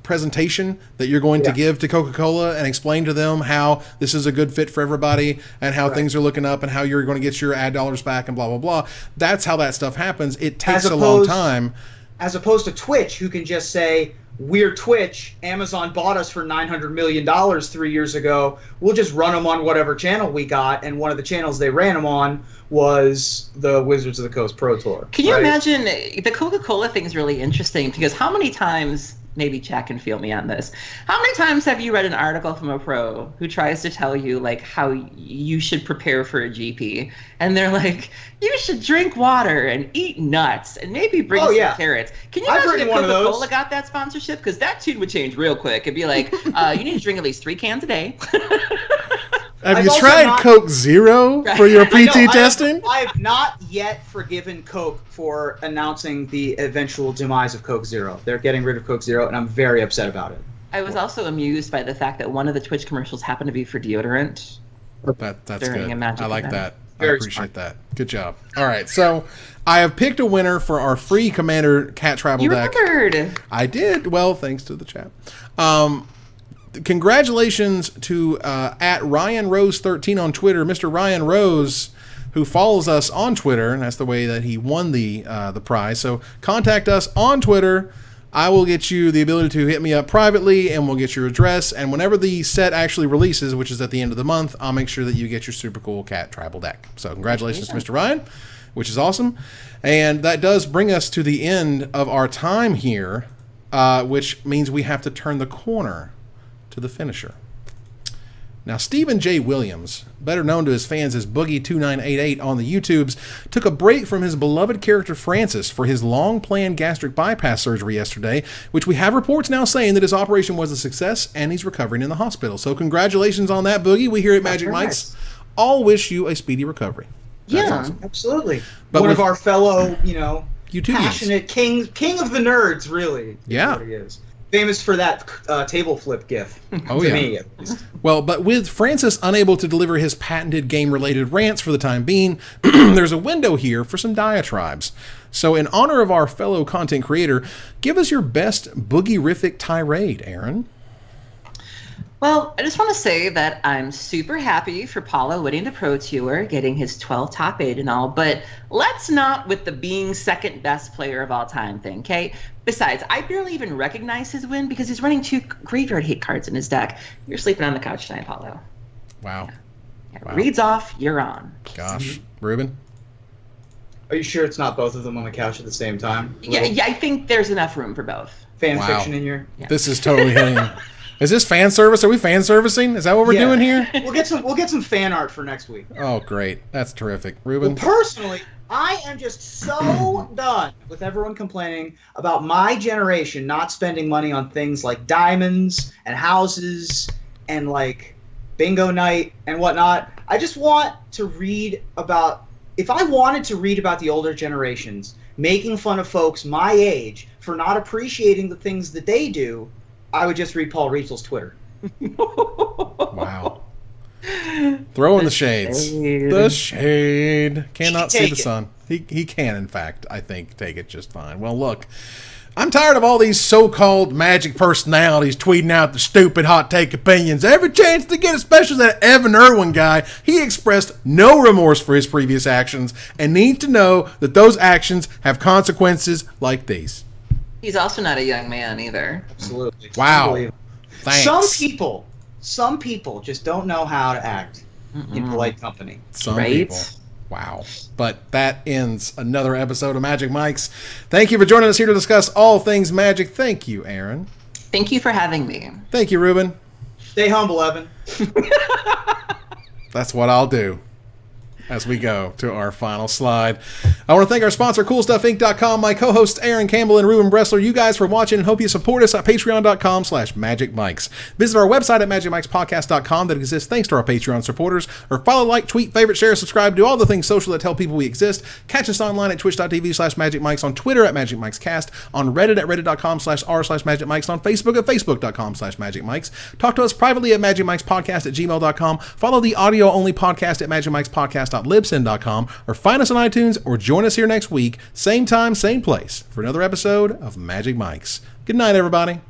presentation that you're going to give to Coca-Cola and explain to them how this is a good fit for everybody and how things are looking up and how you're going to get your ad dollars back and blah, blah, blah. That's how that stuff happens. It takes a long time. As opposed to Twitch, who can just say, we're Twitch, Amazon bought us for $900 million 3 years ago, we'll just run them on whatever channel we got, and one of the channels they ran them on was the Wizards of the Coast Pro Tour. Can you imagine, the Coca-Cola thing is really interesting, because how many times, maybe Jack can feel me on this, how many times have you read an article from a pro who tries to tell you, like, how you should prepare for a GP, and they're like, you should drink water and eat nuts and maybe bring some carrots. Can you imagine if Coca-Cola got that sponsorship? Because that tune would change real quick. It'd be like, you need to drink at least 3 cans a day. Have you tried Coke Zero for your PT testing? I have not yet forgiven Coke for announcing the eventual demise of Coke Zero. They're getting rid of Coke Zero, and I'm very upset about it. I was also amused by the fact that one of the Twitch commercials happened to be for deodorant. That's good. I like that. I appreciate that. Good job. All right, so I have picked a winner for our free Commander Cat Tribal deck. You remembered. I did. Well, thanks to the chat. Congratulations to at Ryan Rose 13 on Twitter, Mr. Ryan Rose, who follows us on Twitter, and that's the way that he won the prize. So contact us on Twitter. I will get you the ability to hit me up privately, and we'll get your address. And whenever the set actually releases, which is at the end of the month, I'll make sure that you get your super cool Cat Tribal deck. So congratulations to Mr. Ryan, which is awesome. And that does bring us to the end of our time here, which means we have to turn the corner to the finisher. Now, Stephen J. Williams, better known to his fans as Boogie2988 on the YouTubes, took a break from his beloved character Francis for his long-planned gastric bypass surgery yesterday, which we have reports now saying that his operation was a success and he's recovering in the hospital. So congratulations on that, Boogie. We here at Magic Mike's all wish you a speedy recovery. That's awesome. Absolutely. But one of our fellow, YouTubians. Passionate king of the nerds, really. Yeah. What he is. Famous for that table flip gif. Oh, yeah. Me, at least. Well, but with Francis unable to deliver his patented game-related rants for the time being, there's a window here for some diatribes. So in honor of our fellow content creator, give us your best boogie-rific tirade, Aaron. Well, I just want to say that I'm super happy for Paulo winning the Pro Tour, getting his 12th top 8 and all, but let's not with the being second best player of all time thing, okay? Besides, I barely even recognize his win because he's running 2 graveyard hate cards in his deck. You're sleeping on the couch tonight, Paulo. Wow. Wow. Reads off, you're on. Gosh. Ruben? Are you sure it's not both of them on the couch at the same time? Yeah, I think there's enough room for both. Fan fiction in your... Yeah. This is totally hitting... Is this fan service? Are we fan servicing? Is that what we're doing here? We'll get some fan art for next week. Oh, great. That's terrific. Ruben? Well, personally, I am just so done with everyone complaining about my generation not spending money on things like diamonds and houses and like bingo night and whatnot. I just want to read about... If I wanted to read about the older generations, making fun of folks my age for not appreciating the things that they do, I would just read Paul Rietzel's Twitter. Wow. Throwing the shades. The shade. Cannot see the sun. He can, in fact, I think, take it just fine. Well, look, I'm tired of all these so-called magic personalities tweeting out their stupid hot take opinions every chance to get, especially that Evan Irwin guy. He expressed no remorse for his previous actions and needs to know that those actions have consequences like these. He's also not a young man either. Absolutely. Wow. Thanks. Some people just don't know how to act in polite company. Some people. Wow. But that ends another episode of Magic Mike's. Thank you for joining us here to discuss all things Magic. Thank you, Aaron. Thank you for having me. Thank you, Ruben. Stay humble, Evan. That's what I'll do as we go to our final slide. I want to thank our sponsor, CoolStuffInc.com, my co-hosts Aaron Campbell and Ruben Bressler, you guys for watching, and hope you support us at patreon.com/magicmikes. Visit our website at magicmikespodcast.com that exists thanks to our Patreon supporters, or follow, like, tweet, favorite, share, subscribe, do all the things social that tell people we exist. Catch us online at twitch.tv/magicmikes, on Twitter at magicmikescast, on Reddit at reddit.com/r/magicmikes, on Facebook at facebook.com/magicmikes. Talk to us privately at magicmikespodcast@gmail.com. Follow the audio-only podcast at magicmikespodcast.libsyn.com, or find us on iTunes, or join us here next week, same time, same place, for another episode of Magic Mike's. Good night, everybody.